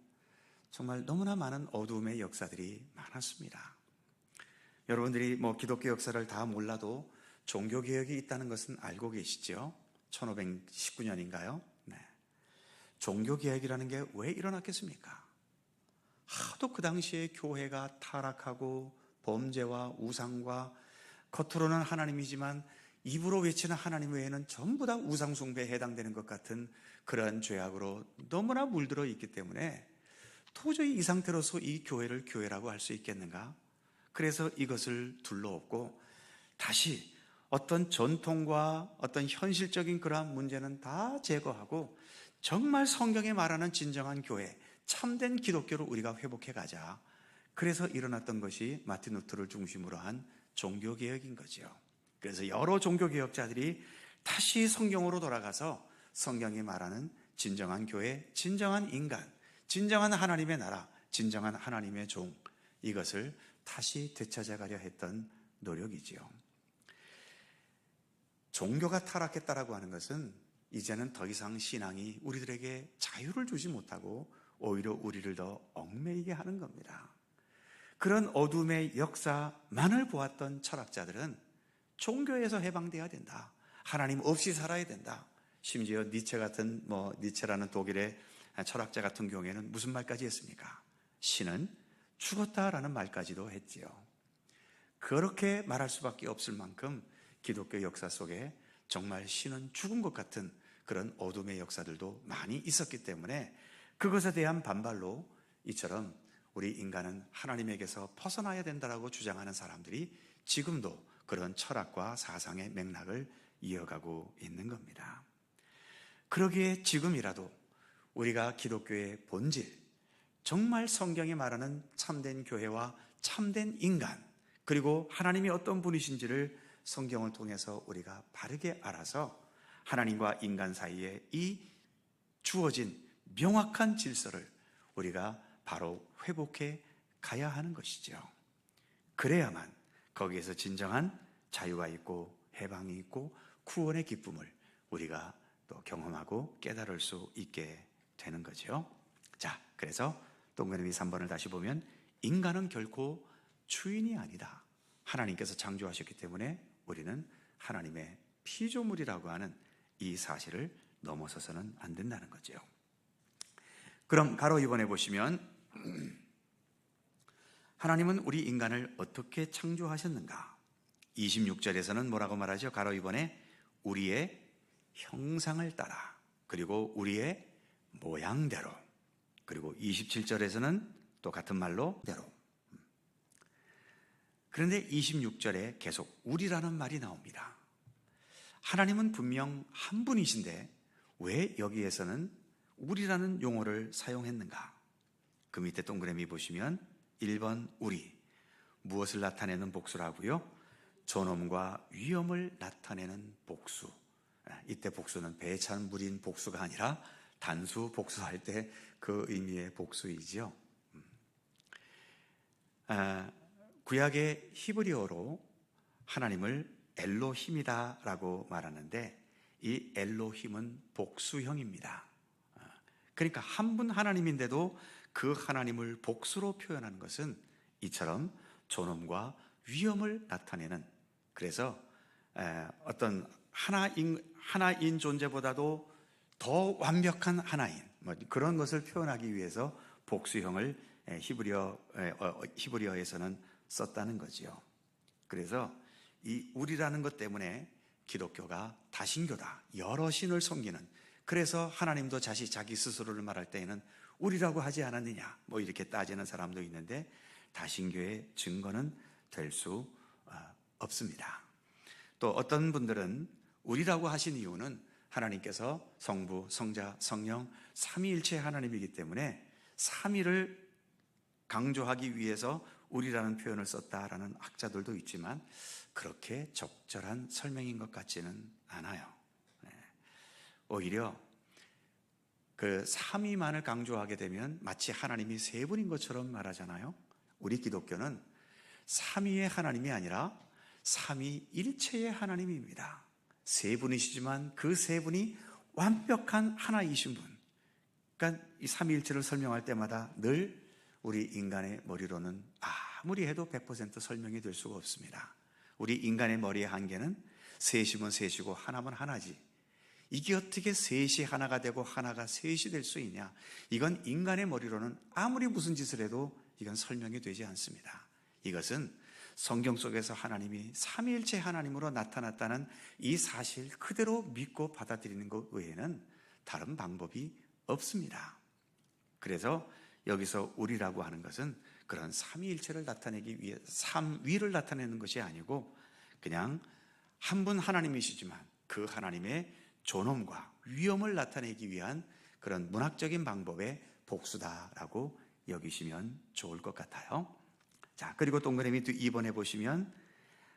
정말 너무나 많은 어두움의 역사들이 많았습니다. 여러분들이 기독교 역사를 다 몰라도 종교개혁이 있다는 것은 알고 계시죠? 1519년인가요? 네. 종교개혁이라는 게 왜 일어났겠습니까? 하도 그 당시에 교회가 타락하고 범죄와 우상과, 겉으로는 하나님이지만 입으로 외치는 하나님 외에는 전부 다 우상숭배에 해당되는 것 같은 그러한 죄악으로 너무나 물들어 있기 때문에 도저히 이 상태로서 이 교회를 교회라고 할 수 있겠는가? 그래서 이것을 둘러엎고 다시 어떤 전통과 어떤 현실적인 그러한 문제는 다 제거하고 정말 성경에 말하는 진정한 교회, 참된 기독교를 우리가 회복해 가자. 그래서 일어났던 것이 마틴 루터를 중심으로 한 종교개혁인 거죠. 그래서 여러 종교개혁자들이 다시 성경으로 돌아가서 성경이 말하는 진정한 교회, 진정한 인간, 진정한 하나님의 나라, 진정한 하나님의 종, 이것을 다시 되찾아가려 했던 노력이지요. 종교가 타락했다라고 하는 것은 이제는 더 이상 신앙이 우리들에게 자유를 주지 못하고 오히려 우리를 더 얽매이게 하는 겁니다. 그런 어둠의 역사만을 보았던 철학자들은 종교에서 해방되어야 된다, 하나님 없이 살아야 된다. 심지어 니체 같은 니체라는 독일의 철학자 같은 경우에는 무슨 말까지 했습니까? 신은 죽었다라는 말까지도 했지요. 그렇게 말할 수밖에 없을 만큼 기독교 역사 속에 정말 신은 죽은 것 같은 그런 어둠의 역사들도 많이 있었기 때문에 그것에 대한 반발로 이처럼 우리 인간은 하나님에게서 벗어나야 된다라고 주장하는 사람들이 지금도 그런 철학과 사상의 맥락을 이어가고 있는 겁니다. 그러기에 지금이라도 우리가 기독교의 본질, 정말 성경이 말하는 참된 교회와 참된 인간, 그리고 하나님이 어떤 분이신지를 성경을 통해서 우리가 바르게 알아서 하나님과 인간 사이에 이 주어진 명확한 질서를 우리가 바로 회복해 가야 하는 것이죠. 그래야만 거기에서 진정한 자유가 있고 해방이 있고 구원의 기쁨을 우리가 또 경험하고 깨달을 수 있게 되는 거죠. 자, 그래서 동그라미 3번을 다시 보면 인간은 결코 주인이 아니다. 하나님께서 창조하셨기 때문에 우리는 하나님의 피조물이라고 하는 이 사실을 넘어서서는 안 된다는 거죠. 그럼 가로 2번에 보시면 하나님은 우리 인간을 어떻게 창조하셨는가? 26절에서는 뭐라고 말하죠? 가로 2번에 우리의 형상을 따라, 그리고 우리의 모양대로, 그리고 27절에서는 또 같은 말로 대로. 그런데 26절에 계속 우리라는 말이 나옵니다. 하나님은 분명 한 분이신데 왜 여기에서는 우리라는 용어를 사용했는가? 그 밑에 동그라미 보시면 1번 우리, 무엇을 나타내는 복수라고요? 존엄과 위엄을 나타내는 복수. 이때 복수는 배에 찬 물인 복수가 아니라 단수 복수할 때 그 의미의 복수이지요. 구약의 히브리어로 하나님을 엘로힘이다라고 말하는데 이 엘로힘은 복수형입니다. 그러니까 한 분 하나님인데도 그 하나님을 복수로 표현하는 것은 이처럼 존엄과 위엄을 나타내는, 그래서 어떤 하나인 존재보다도 더 완벽한 하나인, 그런 것을 표현하기 위해서 복수형을 히브리어에서는 썼다는 거지요. 그래서 이 우리라는 것 때문에 기독교가 다신교다, 여러 신을 섬기는, 그래서 하나님도 자기 스스로를 말할 때에는 우리라고 하지 않았느냐 이렇게 따지는 사람도 있는데 다신교의 증거는 될 수 없습니다. 또 어떤 분들은 우리라고 하신 이유는 하나님께서 성부, 성자, 성령 삼위일체 하나님이기 때문에 삼위를 강조하기 위해서 우리라는 표현을 썼다라는 학자들도 있지만 그렇게 적절한 설명인 것 같지는 않아요. 오히려 그 삼위만을 강조하게 되면 마치 하나님이 세 분인 것처럼 말하잖아요. 우리 기독교는 삼위의 하나님이 아니라 삼위일체의 하나님입니다. 세 분이시지만 그 세 분이 완벽한 하나이신 분. 그러니까 이 삼위일체를 설명할 때마다 늘 우리 인간의 머리로는 아무리 해도 100% 설명이 될 수가 없습니다. 우리 인간의 머리의 한계는 셋이면 셋이고 하나면 하나지. 이게 어떻게 셋이 하나가 되고 하나가 셋이 될 수 있냐? 이건 인간의 머리로는 아무리 무슨 짓을 해도 이건 설명이 되지 않습니다. 이것은 성경 속에서 하나님이 삼위일체 하나님으로 나타났다는 이 사실 그대로 믿고 받아들이는 것 외에는 다른 방법이 없습니다. 그래서 여기서 우리라고 하는 것은 그런 삼위일체를 나타내기 위해 삼위를 나타내는 것이 아니고 그냥 한 분 하나님이시지만 그 하나님의 존엄과 위엄을 나타내기 위한 그런 문학적인 방법의 복수다라고 여기시면 좋을 것 같아요. 자, 그리고 동그라미 2번에 보시면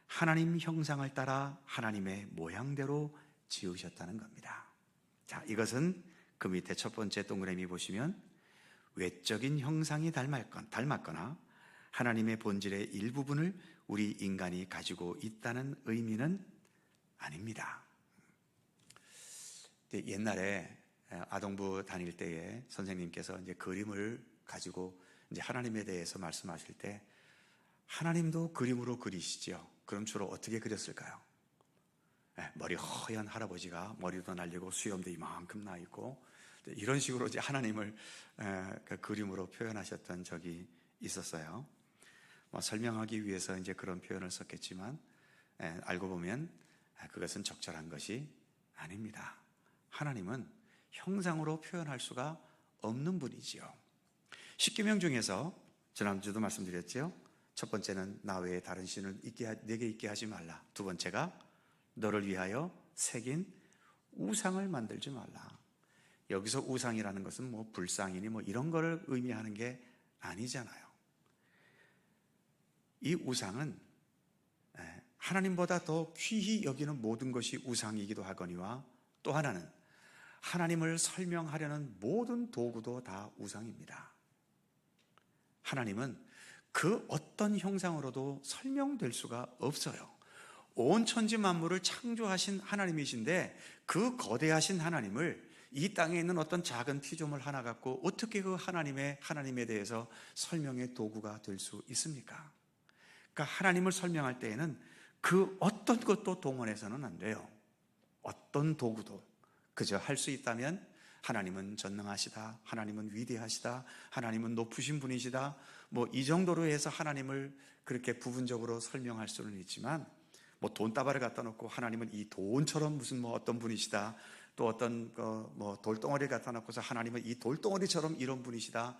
하나님 형상을 따라 하나님의 모양대로 지으셨다는 겁니다. 자, 이것은 그 밑에 첫 번째 동그라미 보시면 외적인 형상이 닮았거나 하나님의 본질의 일부분을 우리 인간이 가지고 있다는 의미는 아닙니다. 옛날에 아동부 다닐 때에 선생님께서 이제 그림을 가지고 이제 하나님에 대해서 말씀하실 때 하나님도 그림으로 그리시죠. 그럼 주로 어떻게 그렸을까요? 머리 허연 할아버지가 머리도 날리고 수염도 이만큼 나 있고 이런 식으로 이제 하나님을 그 그림으로 표현하셨던 적이 있었어요. 설명하기 위해서 이제 그런 표현을 썼겠지만 알고 보면 그것은 적절한 것이 아닙니다. 하나님은 형상으로 표현할 수가 없는 분이지요. 십계명 중에서 지난주도 말씀드렸죠. 첫 번째는 나 외에 다른 신을 내게 있게 하지 말라. 두 번째가 너를 위하여 새긴 우상을 만들지 말라. 여기서 우상이라는 것은 뭐 불상이니 뭐 이런 거를 의미하는 게 아니잖아요. 이 우상은 하나님보다 더 귀히 여기는 모든 것이 우상이기도 하거니와 또 하나는 하나님을 설명하려는 모든 도구도 다 우상입니다. 하나님은 그 어떤 형상으로도 설명될 수가 없어요. 온 천지 만물을 창조하신 하나님이신데 그 거대하신 하나님을 이 땅에 있는 어떤 작은 피조물 하나 갖고 어떻게 그 하나님에 대해서 설명의 도구가 될 수 있습니까? 그러니까 하나님을 설명할 때에는 그 어떤 것도 동원해서는 안 돼요. 어떤 도구도 그저 할 수 있다면 하나님은 전능하시다, 하나님은 위대하시다, 하나님은 높으신 분이시다, 뭐 이 정도로 해서 하나님을 그렇게 부분적으로 설명할 수는 있지만 뭐 돈다발을 갖다 놓고 하나님은 이 돈처럼 무슨 뭐 어떤 분이시다, 또 어떤 뭐 돌덩어리를 갖다 놓고서 하나님은 이 돌덩어리처럼 이런 분이시다,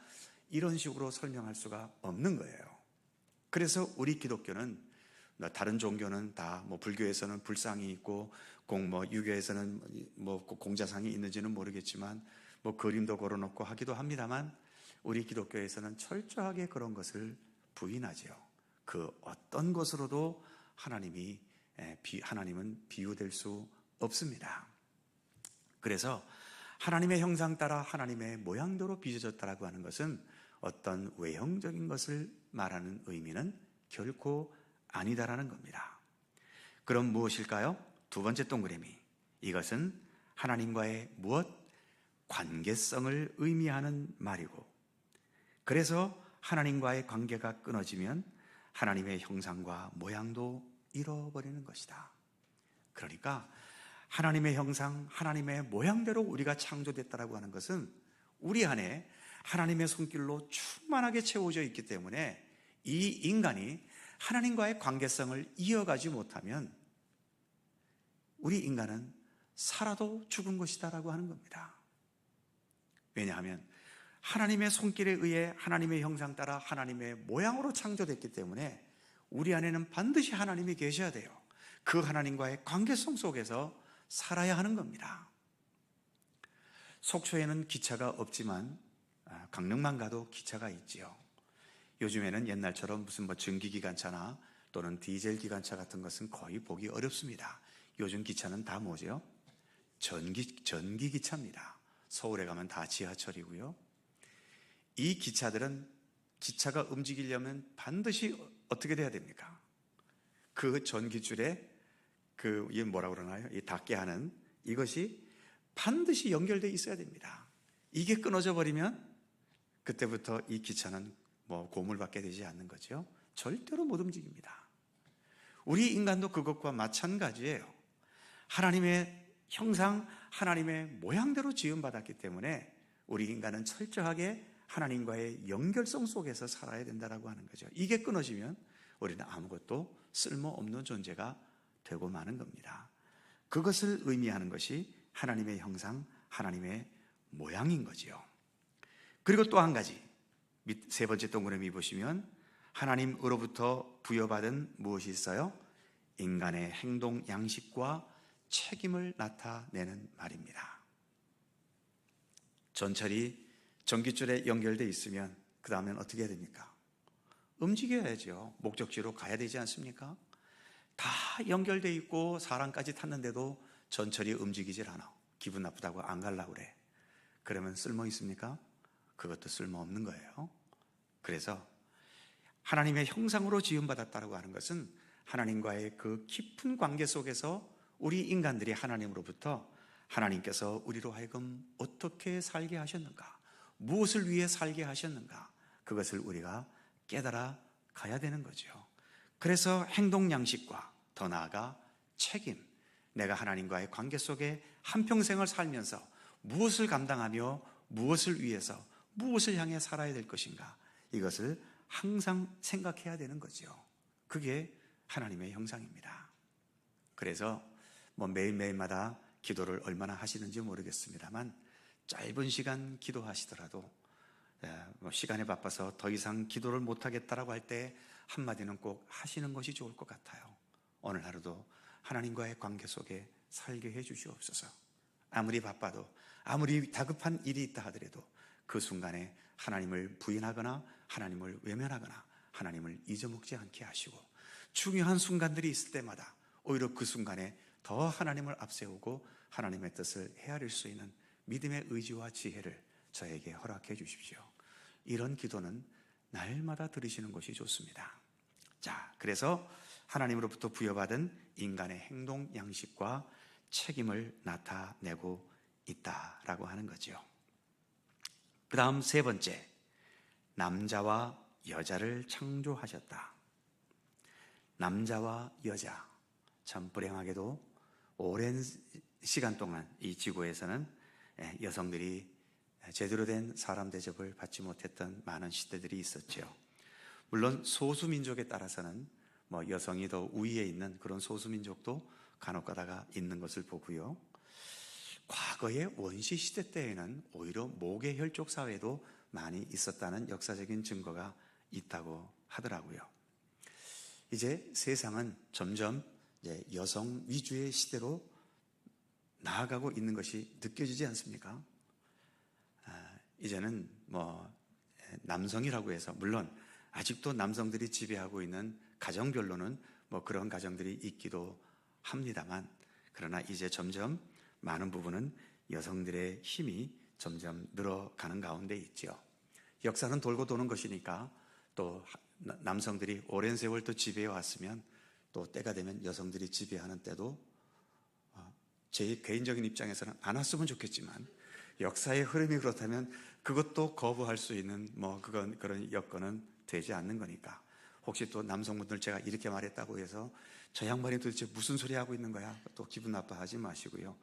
이런 식으로 설명할 수가 없는 거예요. 그래서 우리 기독교는 다른 종교는 다 뭐 불교에서는 불상이 있고 유교에서는 뭐 공자상이 있는지는 모르겠지만 뭐 그림도 걸어놓고 하기도 합니다만 우리 기독교에서는 철저하게 그런 것을 부인하지요. 그 어떤 것으로도 하나님은 비유될 수 없습니다. 그래서 하나님의 형상 따라 하나님의 모양대로 빚어졌다라고 하는 것은 어떤 외형적인 것을 말하는 의미는 결코 아니다라는 겁니다. 그럼 무엇일까요? 두 번째 동그라미. 이것은 하나님과의 무엇? 관계성을 의미하는 말이고, 그래서 하나님과의 관계가 끊어지면 하나님의 형상과 모양도 잃어버리는 것이다. 그러니까 하나님의 형상, 하나님의 모양대로 우리가 창조됐다라고 하는 것은 우리 안에 하나님의 손길로 충만하게 채워져 있기 때문에 이 인간이 하나님과의 관계성을 이어가지 못하면 우리 인간은 살아도 죽은 것이다라고 하는 겁니다. 왜냐하면 하나님의 손길에 의해 하나님의 형상 따라 하나님의 모양으로 창조됐기 때문에 우리 안에는 반드시 하나님이 계셔야 돼요. 그 하나님과의 관계성 속에서 살아야 하는 겁니다. 속초에는 기차가 없지만 강릉만 가도 기차가 있지요. 요즘에는 옛날처럼 무슨 전기기관차나 또는 디젤 기관차 같은 것은 거의 보기 어렵습니다. 요즘 기차는 다 뭐죠? 전기기차입니다. 서울에 가면 다 지하철이고요. 이 기차들은 기차가 움직이려면 반드시 어떻게 돼야 됩니까? 그 전기줄에 이 뭐라고 그러나요? 이 닿게 하는 이것이 반드시 연결되어 있어야 됩니다. 이게 끊어져 버리면 그때부터 이 기차는 고물받게 되지 않는 거죠. 절대로 못 움직입니다. 우리 인간도 그것과 마찬가지예요. 하나님의 형상, 하나님의 모양대로 지음받았기 때문에 우리 인간은 철저하게 하나님과의 연결성 속에서 살아야 된다고 하는 거죠. 이게 끊어지면 우리는 아무것도 쓸모없는 존재가 되고 마는 겁니다. 그것을 의미하는 것이 하나님의 형상, 하나님의 모양인 거지요. 그리고 또 한 가지, 세 번째 동그라미 보시면 하나님으로부터 부여받은 무엇이 있어요? 인간의 행동 양식과 책임을 나타내는 말입니다. 전철이 전기줄에 연결되어 있으면 그 다음엔 어떻게 해야 됩니까? 움직여야죠. 목적지로 가야 되지 않습니까? 다 연결되어 있고 사람까지 탔는데도 전철이 움직이질 않아. 기분 나쁘다고 안 가려고 그래. 그러면 쓸모 있습니까? 그것도 쓸모없는 거예요. 그래서 하나님의 형상으로 지음받았다고 하는 것은 하나님과의 그 깊은 관계 속에서 우리 인간들이 하나님으로부터 하나님께서 우리로 하여금 어떻게 살게 하셨는가, 무엇을 위해 살게 하셨는가, 그것을 우리가 깨달아 가야 되는 거죠. 그래서 행동 양식과 더 나아가 책임, 내가 하나님과의 관계 속에 한평생을 살면서 무엇을 감당하며 무엇을 위해서 무엇을 향해 살아야 될 것인가, 이것을 항상 생각해야 되는 거죠. 그게 하나님의 형상입니다. 그래서 매일매일마다 기도를 얼마나 하시는지 모르겠습니다만 짧은 시간 기도하시더라도 시간에 바빠서 더 이상 기도를 못하겠다라고 할 때 한마디는 꼭 하시는 것이 좋을 것 같아요. 오늘 하루도 하나님과의 관계 속에 살게 해 주시옵소서. 아무리 바빠도, 아무리 다급한 일이 있다 하더라도 그 순간에 하나님을 부인하거나 하나님을 외면하거나 하나님을 잊어먹지 않게 하시고, 중요한 순간들이 있을 때마다 오히려 그 순간에 더 하나님을 앞세우고 하나님의 뜻을 헤아릴 수 있는 믿음의 의지와 지혜를 저에게 허락해 주십시오. 이런 기도는 날마다 들으시는 것이 좋습니다. 자, 그래서 하나님으로부터 부여받은 인간의 행동 양식과 책임을 나타내고 있다라고 하는 거죠. 그 다음 세 번째, 남자와 여자를 창조하셨다. 남자와 여자, 참 불행하게도 오랜 시간 동안 이 지구에서는 여성들이 제대로 된 사람 대접을 받지 못했던 많은 시대들이 있었죠. 물론 소수민족에 따라서는 여성이 더 우위에 있는 그런 소수민족도 간혹 가다가 있는 것을 보고요. 과거의 원시 시대 때에는 오히려 모계혈족 사회도 많이 있었다는 역사적인 증거가 있다고 하더라고요. 이제 세상은 점점 여성 위주의 시대로 나아가고 있는 것이 느껴지지 않습니까? 이제는 남성이라고 해서, 물론 아직도 남성들이 지배하고 있는 가정별로는 그런 가정들이 있기도 합니다만, 그러나 이제 점점 많은 부분은 여성들의 힘이 점점 늘어가는 가운데 있죠. 역사는 돌고 도는 것이니까 또 남성들이 오랜 세월 또 지배해 왔으면 또 때가 되면 여성들이 지배하는 때도 제 개인적인 입장에서는 안 왔으면 좋겠지만, 역사의 흐름이 그렇다면 그것도 거부할 수 있는 그런 여건은 되지 않는 거니까, 혹시 또 남성분들 제가 이렇게 말했다고 해서 저 양반이 도대체 무슨 소리 하고 있는 거야, 또 기분 나빠하지 마시고요.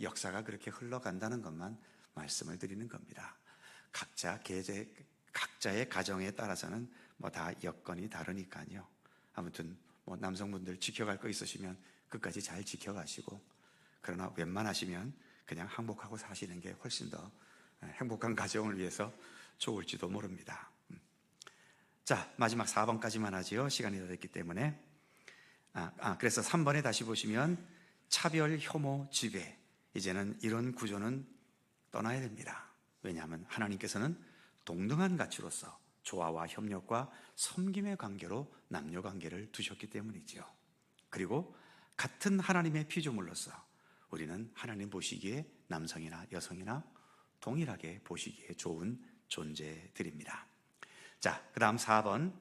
역사가 그렇게 흘러간다는 것만 말씀을 드리는 겁니다. 각자의 가정에 따라서는 다 여건이 다르니까요. 아무튼 남성분들 지켜갈 거 있으시면 끝까지 잘 지켜가시고, 그러나 웬만하시면 그냥 항복하고 사시는 게 훨씬 더 행복한 가정을 위해서 좋을지도 모릅니다. 자, 마지막 4번까지만 하지요. 시간이 다 됐기 때문에. 그래서 3번에 다시 보시면 차별, 혐오, 지배. 이제는 이런 구조는 떠나야 됩니다. 왜냐하면 하나님께서는 동등한 가치로서 조화와 협력과 섬김의 관계로 남녀 관계를 두셨기 때문이죠. 그리고 같은 하나님의 피조물로서 우리는 하나님 보시기에 남성이나 여성이나 동일하게 보시기에 좋은 존재들입니다. 자, 그 다음 4번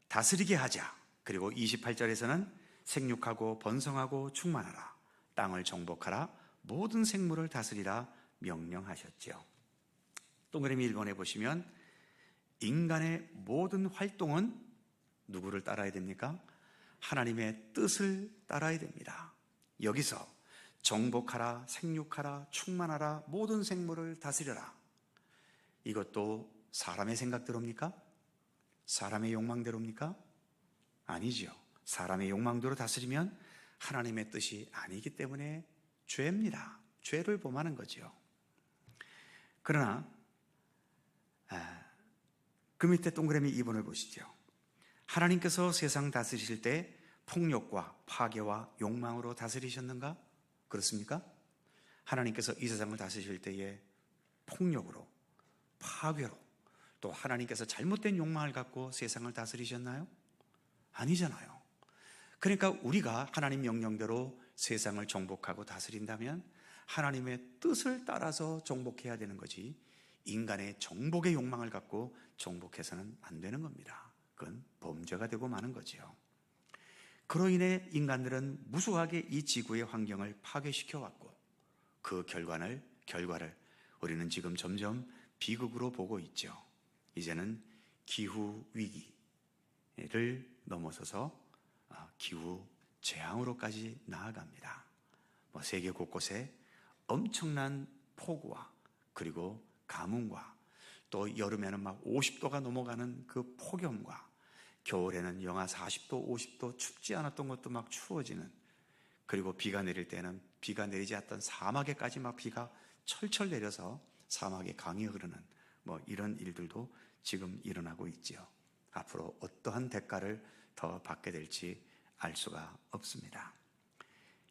다스리게 하자. 그리고 28절에서는 생육하고 번성하고 충만하라, 땅을 정복하라, 모든 생물을 다스리라 명령하셨죠. 동그라미 1번에 보시면 인간의 모든 활동은 누구를 따라야 됩니까? 하나님의 뜻을 따라야 됩니다. 여기서 정복하라, 생육하라, 충만하라, 모든 생물을 다스려라. 이것도 사람의 생각대로입니까? 사람의 욕망대로입니까? 아니죠. 사람의 욕망대로 다스리면 하나님의 뜻이 아니기 때문에 죄입니다. 죄를 범하는 거죠. 그러나 그 밑에 동그라미 2번을 보시죠. 하나님께서 세상 다스리실 때 폭력과 파괴와 욕망으로 다스리셨는가? 그렇습니까? 하나님께서 이 세상을 다스리실 때에 폭력으로, 파괴로, 또 하나님께서 잘못된 욕망을 갖고 세상을 다스리셨나요? 아니잖아요. 그러니까 우리가 하나님 명령대로 세상을 정복하고 다스린다면 하나님의 뜻을 따라서 정복해야 되는 거지, 인간의 정복의 욕망을 갖고 정복해서는 안 되는 겁니다. 그건 범죄가 되고 마는 거죠. 그로 인해 인간들은 무수하게 이 지구의 환경을 파괴시켜 왔고 그 결과를 우리는 지금 점점 비극으로 보고 있죠. 이제는 기후 위기를 넘어서서 기후 재앙으로까지 나아갑니다. 세계 곳곳에 엄청난 폭우와 그리고 가뭄과 또 여름에는 막 50도가 넘어가는 그 폭염과 겨울에는 영하 40도, 50도 춥지 않았던 것도 막 추워지는, 그리고 비가 내릴 때는 비가 내리지 않던 사막에까지 막 비가 철철 내려서 사막에 강이 흐르는 이런 일들도 지금 일어나고 있지요. 앞으로 어떠한 대가를 더 받게 될지 알 수가 없습니다.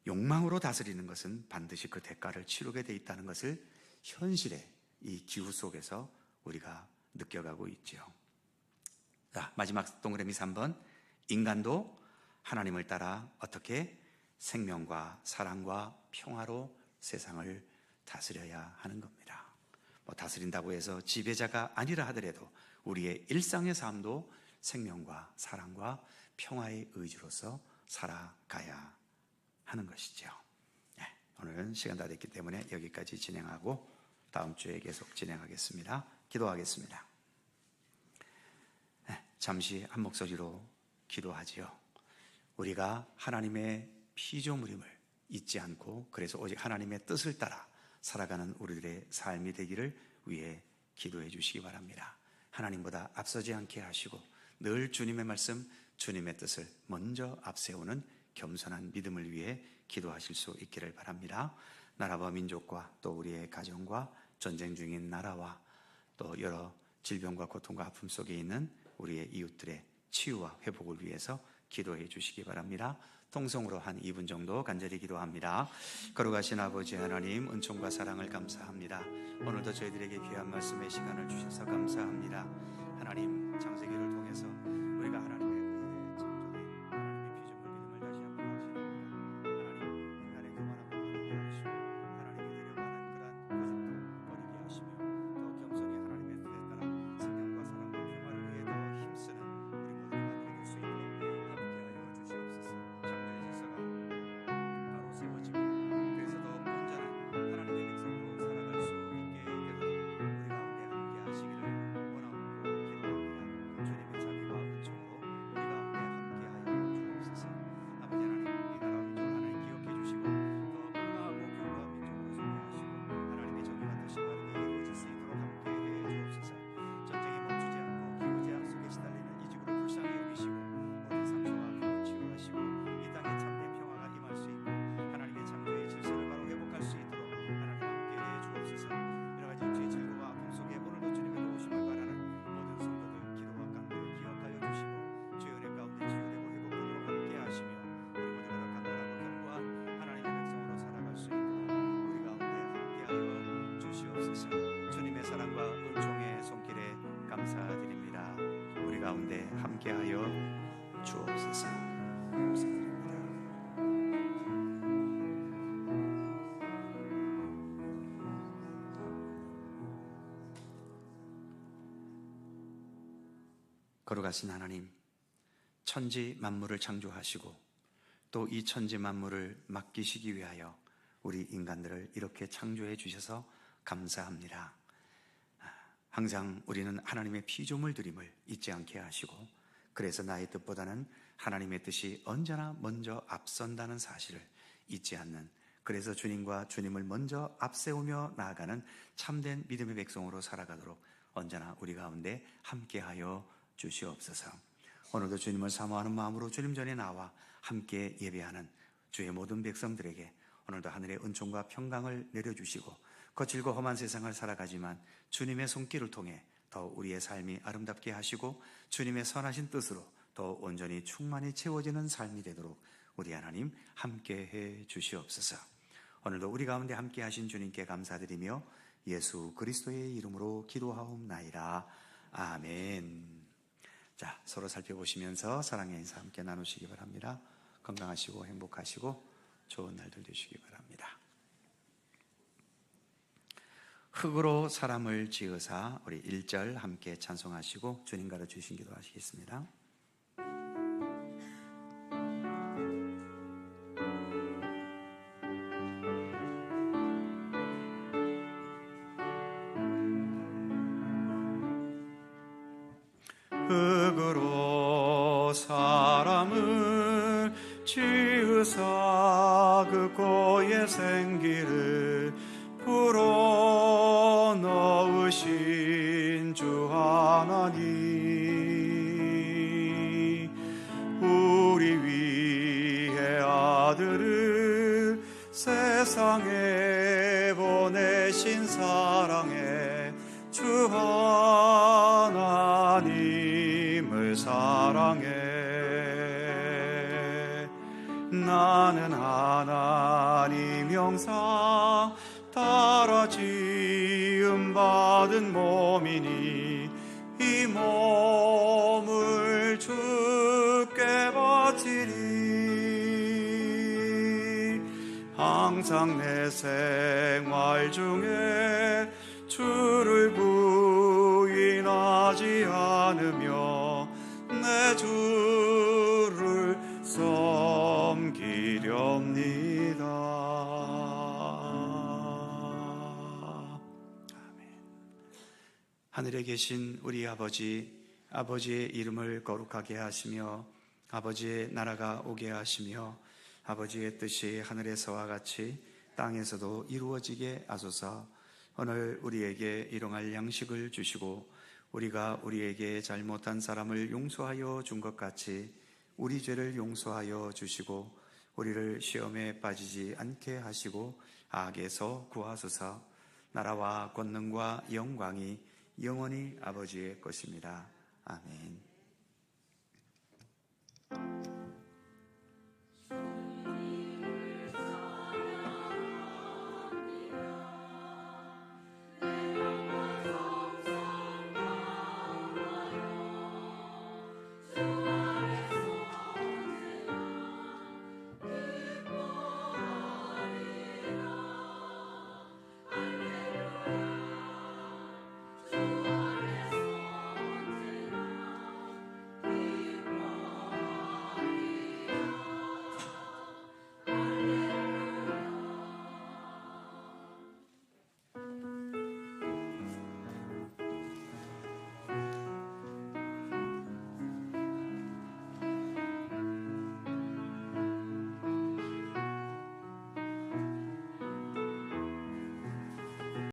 욕망으로 다스리는 것은 반드시 그 대가를 치르게 돼 있다는 것을 현실의 이 기후 속에서 우리가 느껴가고 있지요. 자, 마지막 동그라미 3번. 인간도 하나님을 따라 어떻게 생명과 사랑과 평화로 세상을 다스려야 하는 겁니다. 다스린다고 해서 지배자가 아니라 하더라도 우리의 일상의 삶도 생명과 사랑과 평화의 의지로서 살아가야 하는 것이죠. 오늘은 시간 다 됐기 때문에 여기까지 진행하고 다음 주에 계속 진행하겠습니다. 기도하겠습니다. 잠시 한 목소리로 기도하지요. 우리가 하나님의 피조물임을 잊지 않고 그래서 오직 하나님의 뜻을 따라 살아가는 우리들의 삶이 되기를 위해 기도해 주시기 바랍니다. 하나님보다 앞서지 않게 하시고 늘 주님의 말씀, 주님의 뜻을 먼저 앞세우는 겸손한 믿음을 위해 기도하실 수 있기를 바랍니다. 나라와 민족과 또 우리의 가정과 전쟁 중인 나라와 또 여러 질병과 고통과 아픔 속에 있는 우리의 이웃들의 치유와 회복을 위해서 기도해 주시기 바랍니다. 통성으로 한 2분 정도 간절히 기도합니다. 거룩하신 아버지 하나님, 은총과 사랑을 감사합니다. 오늘도 저희들에게 귀한 말씀의 시간을 주셔서 감사합니다. 하나님, 창세기를 통해서 우리가 하나님의 의에 창조된 하나님의 피조물 믿음을 다시 한번 확신합니다. 하나님, 인간의 교만함을 버리게 하시고 하나님이 되려고 하는 그런 고집도 버리게 하시며 더 겸손히 하나님의 뜻에 따라 생명과 사랑과 평화를 위해 더 힘쓰는 우리 모두가 되게 될 수 있도록 함께하여 주시옵소서. 창조의 질서가 바로 세워지고 그래서 더 온전한 하나님의 백성으로 살아갈 수 있게 되도록 우리 가운데 함께 하시기를 원하고 기도합니다. 주님의 자비와 주시옵소서. 주님의 사랑과 은총의 손길에 감사드립니다. 우리 가운데 함께하여 주옵소서. 감사드립니다. 거룩하신 하나님, 천지 만물을 창조하시고 또 이 천지 만물을 맡기시기 위하여 우리 인간들을 이렇게 창조해 주셔서 감사합니다. 항상 우리는 하나님의 피조물 드림을 잊지 않게 하시고, 그래서 나의 뜻보다는 하나님의 뜻이 언제나 먼저 앞선다는 사실을 잊지 않는, 그래서 주님과 주님을 먼저 앞세우며 나아가는 참된 믿음의 백성으로 살아가도록 언제나 우리 가운데 함께하여 주시옵소서. 오늘도 주님을 사모하는 마음으로 주님 전에 나와 함께 예배하는 주의 모든 백성들에게 오늘도 하늘의 은총과 평강을 내려주시고, 거칠고 험한 세상을 살아가지만 주님의 손길을 통해 더 우리의 삶이 아름답게 하시고 주님의 선하신 뜻으로 더 온전히 충만히 채워지는 삶이 되도록 우리 하나님 함께해 주시옵소서. 오늘도 우리 가운데 함께 하신 주님께 감사드리며 예수 그리스도의 이름으로 기도하옵나이다. 아멘. 자, 서로 살펴보시면서 사랑의 인사 함께 나누시기 바랍니다. 건강하시고 행복하시고 좋은 날들 되시기 바랍니다. 흙으로 사람을 지으사, 우리 1절 함께 찬송하시고 주님 가르치신 기도 하시겠습니다. 흙으로 사람을 지으사 그 고의 생기를 불어넣으신 주 하나님, 우리 위해 아들을 세상에 보내신 사랑에 주 하나님을 사랑해. 나는 하나님 형상 따라 지음받은 몸이니 이 몸을 주께 바치리. 항상 내 생활 중에 주를 부인하지 않으며 내 주를 섬기렵니다. 아멘. 하늘에 계신 우리 아버지, 아버지의 이름을 거룩하게 하시며 아버지의 나라가 오게 하시며 아버지의 뜻이 하늘에서와 같이 땅에서도 이루어지게 하소서. 오늘 우리에게 일용할 양식을 주시고 우리가 우리에게 잘못한 사람을 용서하여 준 것 같이 우리 죄를 용서하여 주시고 우리를 시험에 빠지지 않게 하시고 악에서 구하소서. 나라와 권능과 영광이 영원히 아버지의 것입니다. 아멘.